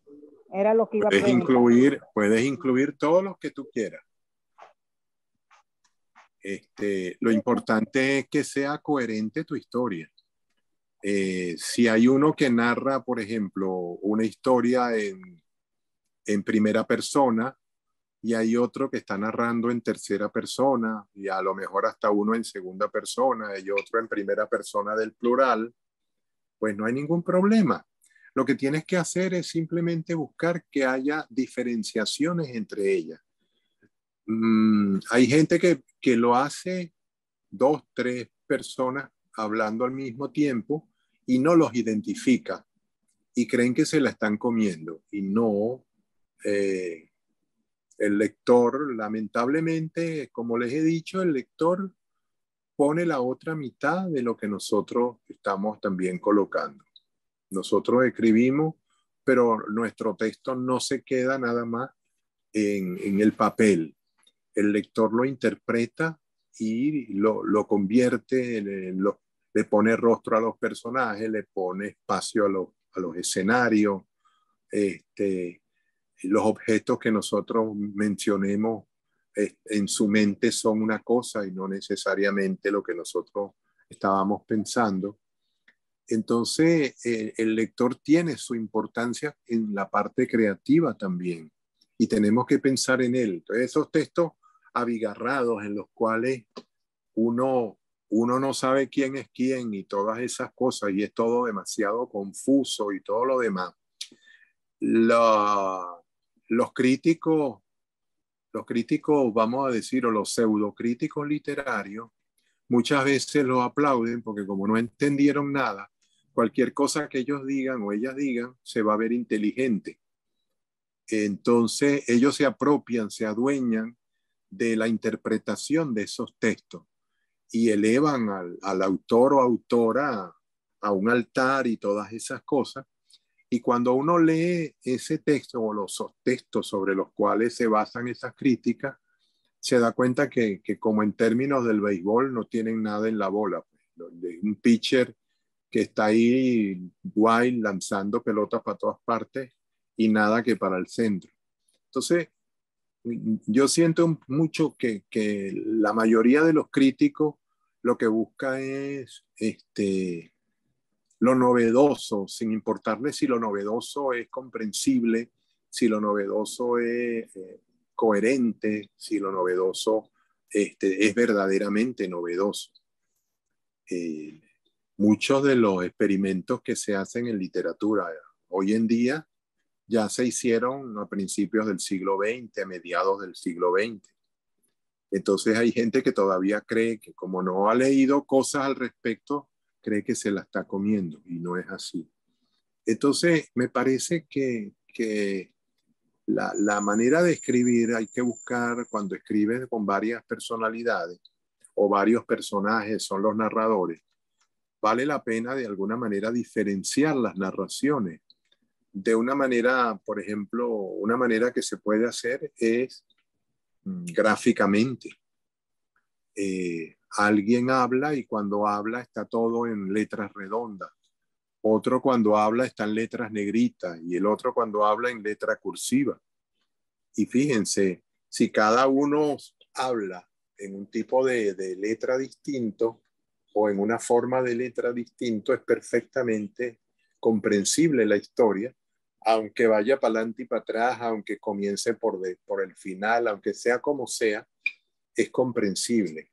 era lo que iba a preguntar. Puedes incluir todos los que tú quieras. Lo importante es que sea coherente tu historia. Si hay uno que narra, por ejemplo, una historia en primera persona y hay otro que está narrando en tercera persona y a lo mejor hasta uno en segunda persona y otro en primera persona del plural, pues no hay ningún problema. Lo que tienes que hacer es simplemente buscar que haya diferenciaciones entre ellas. Hay gente que lo hace 2, 3 personas hablando al mismo tiempo y no los identifica y creen que se la están comiendo. Y no, el lector, lamentablemente, como les he dicho, el lector pone la otra mitad de lo que nosotros estamos también colocando. Nosotros escribimos, pero nuestro texto no se queda nada más en el papel. El lector lo interpreta y lo convierte, le pone rostro a los personajes, le pone espacio a los escenarios, los objetos que nosotros mencionemos en su mente son una cosa y no necesariamente lo que nosotros estábamos pensando. Entonces, el lector tiene su importancia en la parte creativa también y tenemos que pensar en él. Entonces, esos textos abigarrados en los cuales uno no sabe quién es quién y todas esas cosas y es todo demasiado confuso y todo lo demás. Los críticos, vamos a decir, o los pseudocríticos literarios, muchas veces lo aplauden porque como no entendieron nada, cualquier cosa que ellos digan o ellas digan se va a ver inteligente. Entonces ellos se apropian, se adueñan de la interpretación de esos textos y elevan al autor o autora a un altar y todas esas cosas. Y cuando uno lee ese texto o los textos sobre los cuales se basan esas críticas, se da cuenta que como en términos del béisbol no tienen nada en la bola. Un pitcher que está ahí guay lanzando pelotas para todas partes y nada que para el centro. Entonces, yo siento mucho que la mayoría de los críticos lo que busca es lo novedoso, sin importarle si lo novedoso es comprensible, si lo novedoso es coherente, si lo novedoso es verdaderamente novedoso. Muchos de los experimentos que se hacen en literatura hoy en día ya se hicieron a principios del siglo XX, a mediados del siglo XX. Entonces hay gente que todavía cree que como no ha leído cosas al respecto, cree que se la está comiendo y no es así. Entonces me parece que la manera de escribir hay que buscar cuando escribes con varias personalidades o varios personajes son los narradores. Vale la pena de alguna manera diferenciar las narraciones. De una manera, por ejemplo, una manera que se puede hacer es gráficamente. Alguien habla y cuando habla está todo en letras redondas. Otro cuando habla está en letras negritas y el otro cuando habla en letra cursiva. Y fíjense, si cada uno habla en un tipo de letra distinto o en una forma de letra distinto, es perfectamente comprensible la historia, aunque vaya para adelante y para atrás, aunque comience por el final, aunque sea como sea, es comprensible.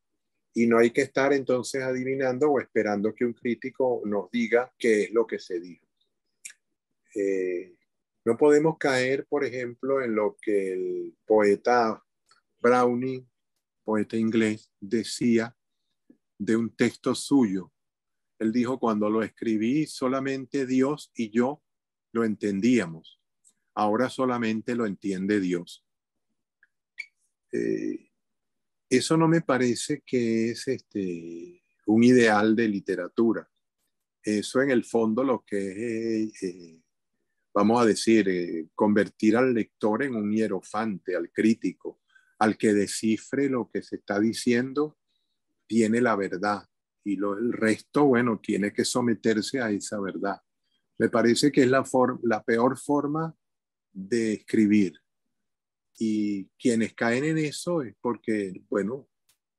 Y no hay que estar entonces adivinando o esperando que un crítico nos diga qué es lo que se dijo. No podemos caer, por ejemplo, en lo que el poeta Browning, poeta inglés, decía de un texto suyo. Él dijo, cuando lo escribí, solamente Dios y yo lo entendíamos. Ahora solamente lo entiende Dios. Eso no me parece que es un ideal de literatura. Eso en el fondo lo que es, vamos a decir, convertir al lector en un hierofante, al crítico, al que descifre lo que se está diciendo, tiene la verdad. Y el resto, bueno, tiene que someterse a esa verdad. Me parece que es la peor forma de escribir. Y quienes caen en eso es porque, bueno,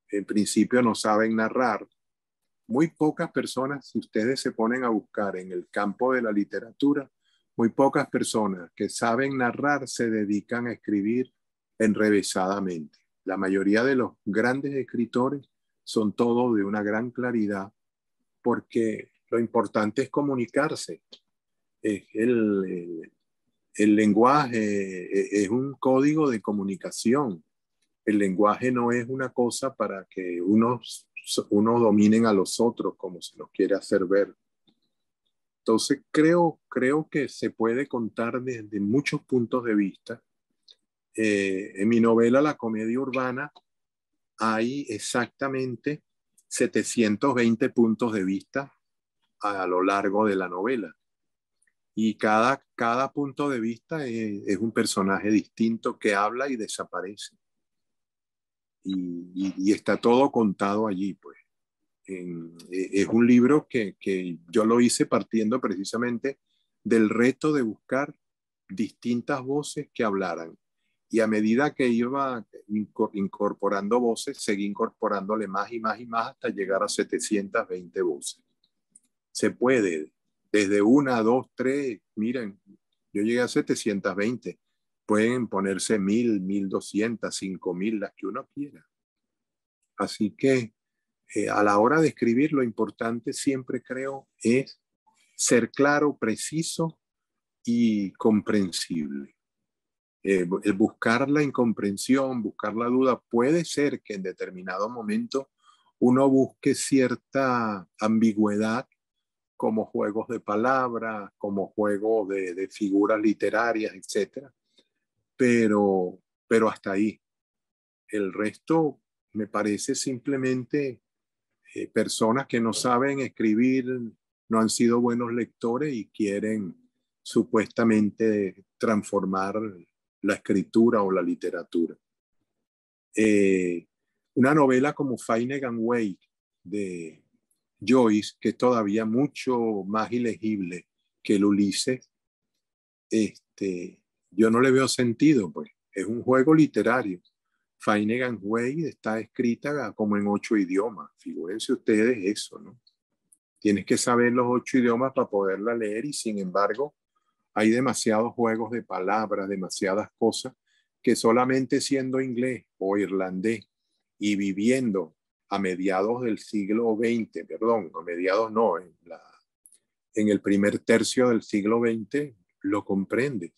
en principio no saben narrar. Muy pocas personas, si ustedes se ponen a buscar en el campo de la literatura, muy pocas personas que saben narrar se dedican a escribir enrevesadamente. La mayoría de los grandes escritores son todos de una gran claridad porque lo importante es comunicarse. El lenguaje es un código de comunicación. El lenguaje no es una cosa para que unos dominen a los otros como se nos quiere hacer ver. Entonces creo que se puede contar desde muchos puntos de vista. En mi novela La comedia urbana hay exactamente 720 puntos de vista a lo largo de la novela. Y cada punto de vista es un personaje distinto que habla y desaparece. Y está todo contado allí, pues. Es un libro que yo lo hice partiendo precisamente del reto de buscar distintas voces que hablaran. Y a medida que iba incorporando voces, seguí incorporándole más y más y más hasta llegar a 720 voces. Se puede, desde 1, 2, 3, miren, yo llegué a 720. Pueden ponerse 1000, 1200, 5000, las que uno quiera. Así que a la hora de escribir, lo importante siempre creo es ser claro, preciso y comprensible. El buscar la incomprensión, buscar la duda, puede ser que en determinado momento uno busque cierta ambigüedad, como juegos de palabras, como juegos de figuras literarias, etc. Pero hasta ahí. El resto me parece simplemente personas que no saben escribir, no han sido buenos lectores y quieren supuestamente transformar la escritura o la literatura. Una novela como Finnegan Wake de Joyce, que es todavía mucho más ilegible que el Ulises, yo no le veo sentido, pues. Es un juego literario. Finnegan Wake está escrita como en 8 idiomas. Figúrense ustedes eso, ¿no? Tienes que saber los 8 idiomas para poderla leer y sin embargo hay demasiados juegos de palabras, demasiadas cosas que solamente siendo inglés o irlandés y viviendo a mediados del siglo XX, perdón, a mediados no, en el primer tercio del siglo XX, lo comprendes.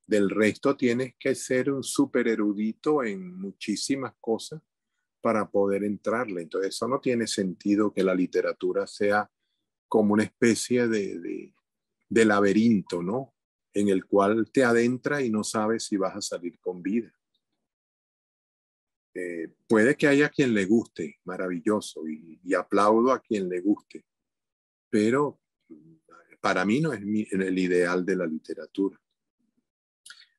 Del resto tienes que ser un súper erudito en muchísimas cosas para poder entrarle. Entonces eso no tiene sentido que la literatura sea como una especie de laberinto, ¿no? En el cual te adentra y no sabes si vas a salir con vida. Puede que haya quien le guste, maravilloso, y aplaudo a quien le guste, pero para mí no es el ideal de la literatura.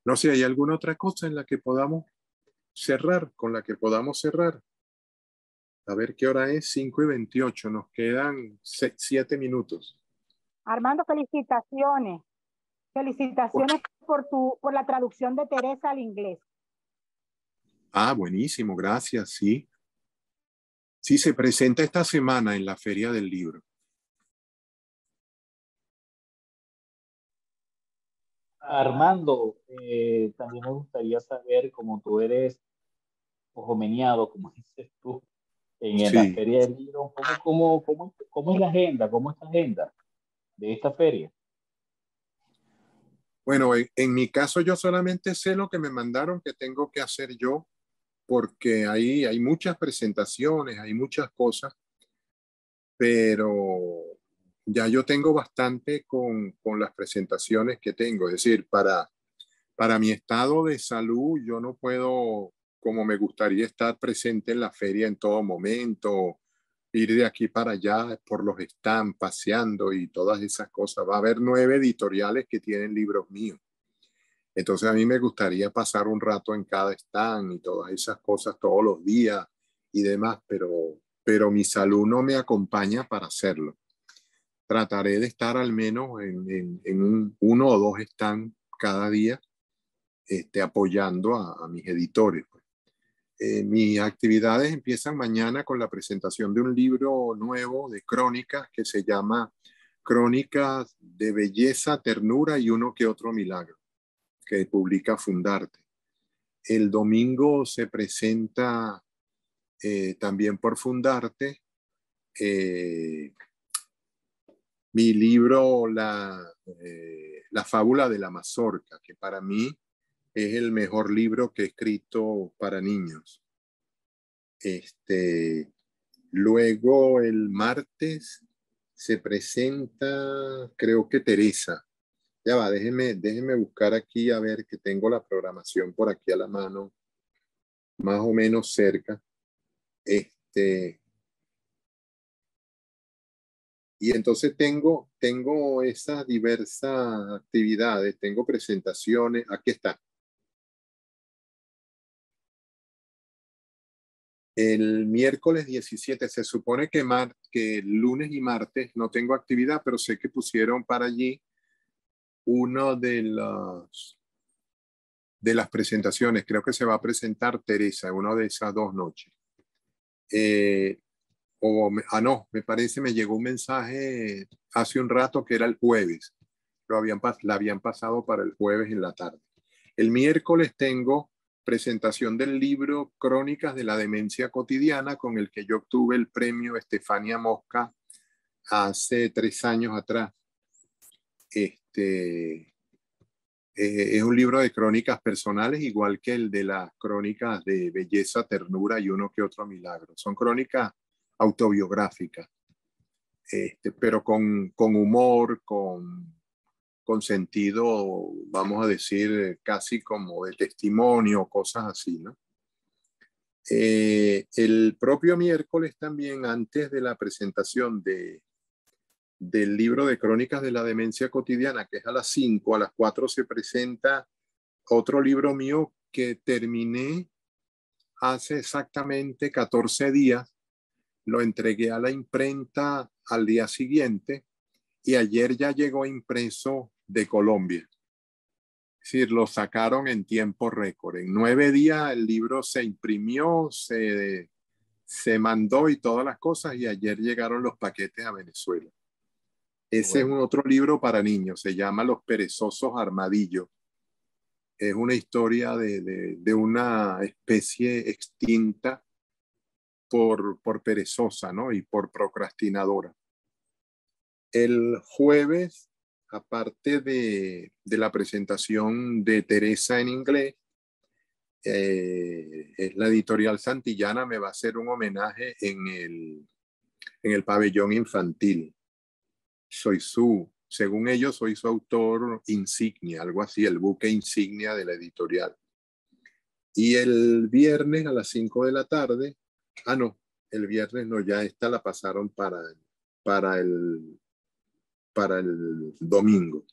No sé, ¿hay alguna otra cosa en la que podamos cerrar, con la que podamos cerrar? A ver qué hora es, 5:28, nos quedan 7 minutos. Armando, felicitaciones. Felicitaciones por la traducción de Teresa al inglés. Ah, buenísimo, gracias, sí. Sí, se presenta esta semana en la Feria del Libro. Armando, también me gustaría saber, como tú eres ojomeniado, como dices tú, en la Sí. Feria del Libro, ¿cómo es la agenda? ¿Cómo es la agenda de esta feria? Bueno, en mi caso yo solamente sé lo que me mandaron que tengo que hacer yo, porque ahí hay muchas presentaciones, hay muchas cosas, pero ya yo tengo bastante con las presentaciones que tengo. Es decir, para mi estado de salud, yo no puedo, como me gustaría, estar presente en la feria en todo momento, ir de aquí para allá por los stands, paseando y todas esas cosas. Va a haber 9 editoriales que tienen libros míos. Entonces a mí me gustaría pasar un rato en cada stand y todas esas cosas todos los días y demás, pero mi salud no me acompaña para hacerlo. Trataré de estar al menos en 1 o 2 stands cada día, apoyando a mis editores. Mis actividades empiezan mañana con la presentación de un libro nuevo de crónicas que se llama Crónicas de Belleza, Ternura y Uno que Otro Milagro, que publica Fundarte. El domingo se presenta también por Fundarte mi libro la fábula de la mazorca, que para mí es el mejor libro que he escrito para niños. Luego el martes se presenta, creo que Teresa. Ya va, déjeme buscar aquí a ver que tengo la programación por aquí a la mano, más o menos cerca. Y entonces tengo esas diversas actividades, tengo presentaciones, aquí está. El miércoles 17, se supone que el lunes y martes no tengo actividad, pero sé que pusieron para allí uno de las presentaciones. Creo que se va a presentar Teresa en una de esas 2 noches. No, me parece, me llegó un mensaje hace un rato que era el jueves. La habían pasado para el jueves en la tarde. El miércoles tengo presentación del libro Crónicas de la Demencia Cotidiana, con el que yo obtuve el premio Estefania Mosca hace 3 años atrás. Es un libro de crónicas personales, igual que el de las crónicas de belleza, ternura y uno que otro milagro. Son crónicas autobiográficas, pero con humor, con sentido, vamos a decir, casi como de testimonio, cosas así, ¿no? El propio miércoles también, antes de la presentación del libro de Crónicas de la Demencia Cotidiana, que es a las 5, a las 4 se presenta otro libro mío que terminé hace exactamente 14 días. Lo entregué a la imprenta al día siguiente y ayer ya llegó impreso de Colombia. Es decir, lo sacaron en tiempo récord. En 9 días el libro se imprimió, se mandó y todas las cosas, y ayer llegaron los paquetes a Venezuela. Ese es un otro libro para niños, se llama Los Perezosos Armadillo. Es una historia de una especie extinta por perezosa, ¿no? Y por procrastinadora. El jueves, aparte de la presentación de Teresa en inglés, la editorial Santillana me va a hacer un homenaje en el pabellón infantil. Según ellos, soy su autor insignia, algo así, el buque insignia de la editorial. Y el viernes a las 5 de la tarde, el viernes no, ya esta la pasaron para el domingo.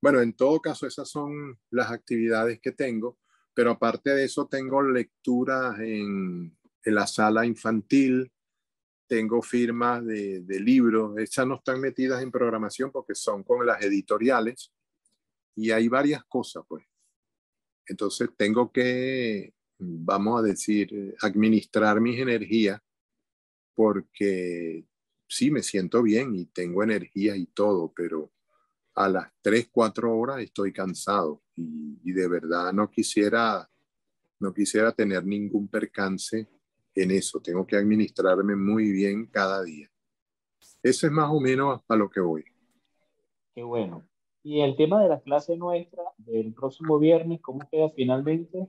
Bueno, en todo caso, esas son las actividades que tengo, pero aparte de eso tengo lecturas en la sala infantil, tengo firmas de libros. Esas no están metidas en programación porque son con las editoriales y hay varias cosas, pues. Entonces tengo que, vamos a decir, administrar mis energías, porque sí me siento bien y tengo energía y todo, pero a las 3, 4 horas estoy cansado y de verdad no quisiera tener ningún percance en eso. Tengo que administrarme muy bien cada día. Eso es más o menos a lo que voy. Qué bueno. Y el tema de la clase nuestra del próximo viernes, ¿cómo queda finalmente?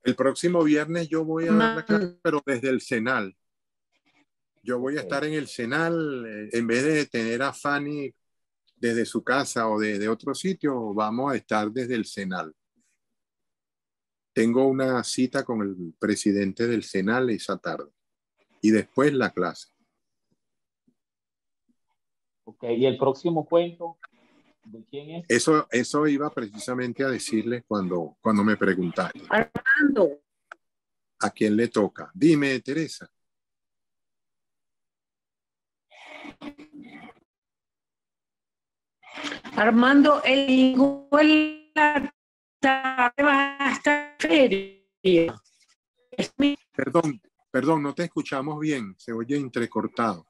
El próximo viernes yo voy a dar la clase, pero desde el CENAL. Yo voy a estar en el CENAL, en vez de tener a Fanny desde su casa o desde otro sitio, vamos a estar desde el CENAL. Tengo una cita con el presidente del CENAL esa tarde y después la clase. Ok, ¿y el próximo cuento de quién es? Eso iba precisamente a decirles cuando me preguntaste. Armando. ¿A quién le toca? Dime, Teresa. Armando, el la tarde va a estar feria. Perdón, no te escuchamos bien. Se oye entrecortado.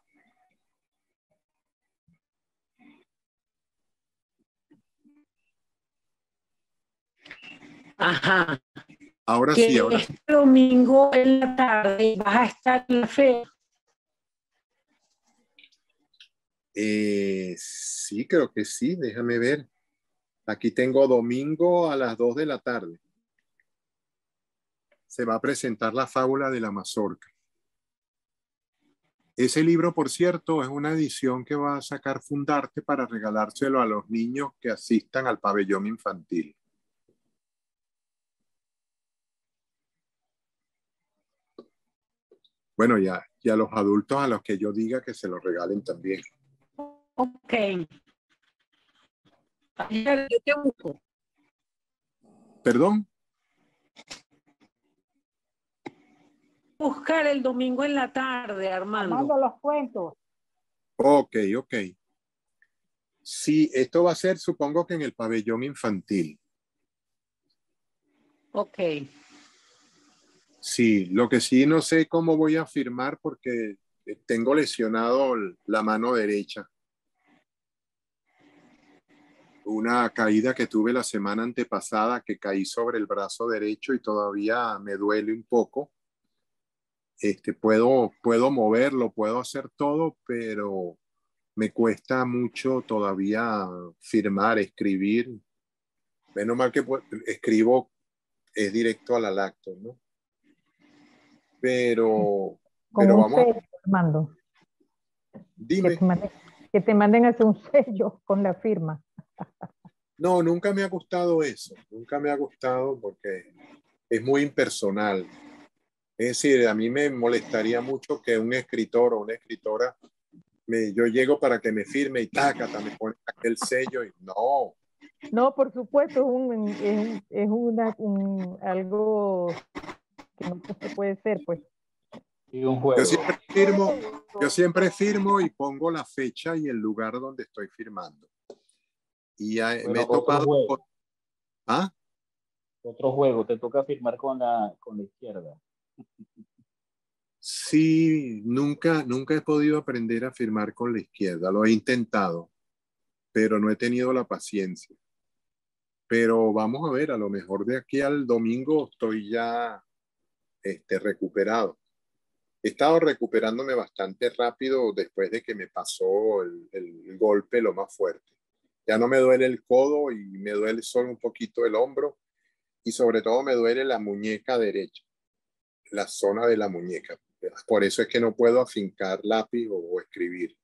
Ajá. Ahora sí, ahora sí. Este domingo en la tarde vas a estar en la feria. Sí, creo que sí. Déjame ver. Aquí tengo domingo a las 2 de la tarde. Se va a presentar la fábula de la mazorca. Ese libro, por cierto, es una edición que va a sacar Fundarte para regalárselo a los niños que asistan al pabellón infantil. Bueno, ya los adultos a los que yo diga que se lo regalen también. Ok. Ayer yo te busco. ¿Perdón? Buscar el domingo en la tarde, Armando. Armando los cuentos. Ok, ok. Sí, esto va a ser, supongo que en el pabellón infantil. Ok. Sí, lo que sí no sé cómo voy a firmar porque tengo lesionado la mano derecha. Una caída que tuve la semana antepasada, que caí sobre el brazo derecho y todavía me duele un poco. Puedo moverlo, puedo hacer todo, pero me cuesta mucho todavía firmar, escribir. Menos mal que escribo es directo a la lacto, ¿no? Pero Con un vamos a... sello, Armando. Dime. Que te manden a hacer un sello con la firma. No, nunca me ha gustado eso. Nunca me ha gustado porque es muy impersonal. Es decir, a mí me molestaría mucho que un escritor o una escritora, yo llego para que me firme y tácata, me pone aquel sello y no. No, por supuesto, es algo que no puede ser, pues. Y un juego. Yo siempre firmo y pongo la fecha y el lugar donde estoy firmando. Y me he topado... ¿Ah? Otro juego, te toca firmar con la izquierda. Sí, nunca he podido aprender a firmar con la izquierda. Lo he intentado, pero no he tenido la paciencia. Pero vamos a ver, a lo mejor de aquí al domingo estoy ya recuperado. He estado recuperándome bastante rápido después de que me pasó el golpe lo más fuerte. Ya no me duele el codo y me duele solo un poquito el hombro y sobre todo me duele la muñeca derecha, la zona de la muñeca. Por eso es que no puedo afincar lápiz o escribir,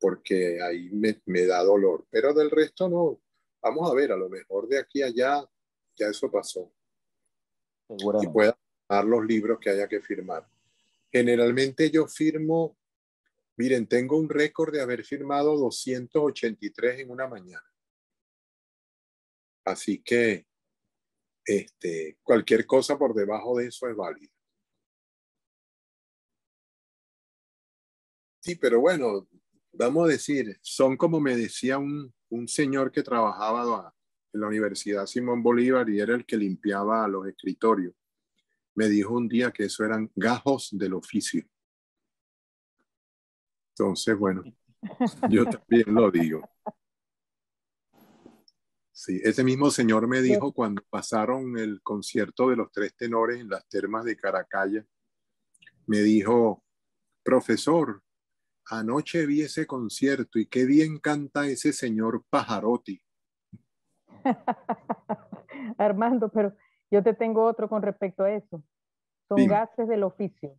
porque ahí me da dolor. Pero del resto no. Vamos a ver, a lo mejor de aquí a allá ya eso pasó. Y pueda firmar los libros que haya que firmar. Generalmente yo firmo, miren, tengo un récord de haber firmado 283 en una mañana. Así que cualquier cosa por debajo de eso es válida. Sí, pero bueno, vamos a decir, son como me decía un señor que trabajaba en la Universidad Simón Bolívar y era el que limpiaba los escritorios. Me dijo un día que eso eran gajos del oficio. Entonces, bueno, yo también lo digo. Sí, ese mismo señor me dijo cuando pasaron el concierto de los Tres Tenores en las termas de Caracalla, me dijo, profesor, anoche vi ese concierto y qué bien canta ese señor Pajarotti. Armando, pero yo te tengo otro con respecto a eso. Son Dime. gases del oficio.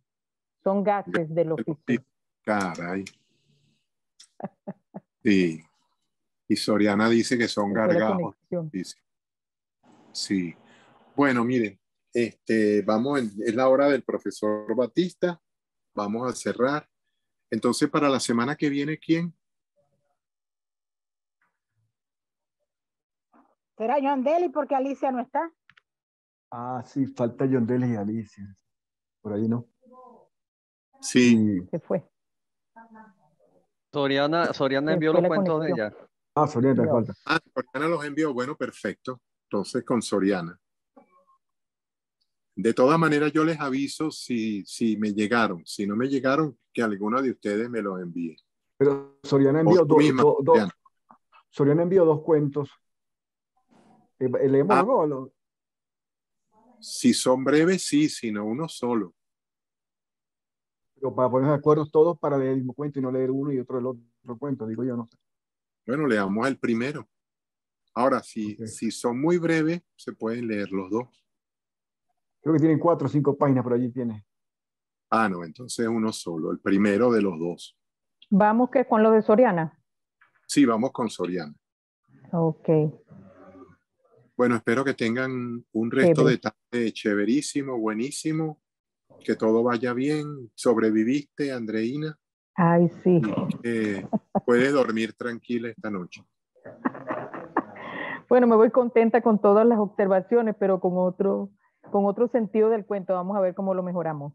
Son gases del oficio. Caray. Sí. Y Soriana dice que son gargajos. Sí. Bueno, miren, es la hora del profesor Batista. Vamos a cerrar. Entonces, para la semana que viene, ¿quién? ¿Será John Deli porque Alicia no está? Ah, sí, falta John Delis y Alicia. Por ahí no. Sí. Se fue. Soriana envió los cuentos de ella. Ah, Soriana te falta. Ah, Soriana los envió. Bueno, perfecto. Entonces, con Soriana. De todas maneras, yo les aviso si me llegaron. Si no me llegaron, que alguno de ustedes me los envíe. Pero Soriana envió Soriana envió dos cuentos. ¿Leemos los dos? Si son breves, sí, sino uno solo. Pero para ponernos de acuerdo todos para leer el mismo cuento y no leer uno y otro el otro cuento, digo yo, no sé. Bueno, leamos el primero. Ahora, si son muy breves, se pueden leer los dos. Creo que tienen 4 o 5 páginas, por allí tiene. Ah, no, entonces uno solo, el primero de los dos. ¿Vamos que con los de Soriana? Sí, vamos con Soriana. Ok. Bueno, espero que tengan un resto de tarde chéverísimo, buenísimo, que todo vaya bien. ¿Sobreviviste, Andreina? Ay, sí. Puedes dormir tranquila esta noche. Bueno, me voy contenta con todas las observaciones, pero con otro sentido del cuento. Vamos a ver cómo lo mejoramos.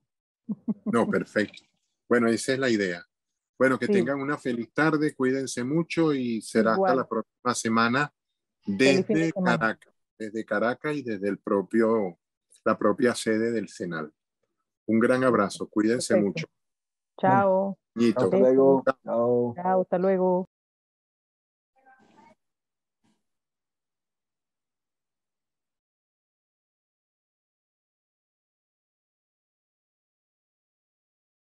No, perfecto. Bueno, esa es la idea. Bueno, que Sí. tengan una feliz tarde, cuídense mucho y será Igual. hasta la próxima semana Feliz fin de desde semana. Caracas, y desde la propia sede del CENAL. Un gran abrazo, cuídense Perfecto. mucho. Chao. Ñito. Hasta luego. Chao. Chao, hasta luego.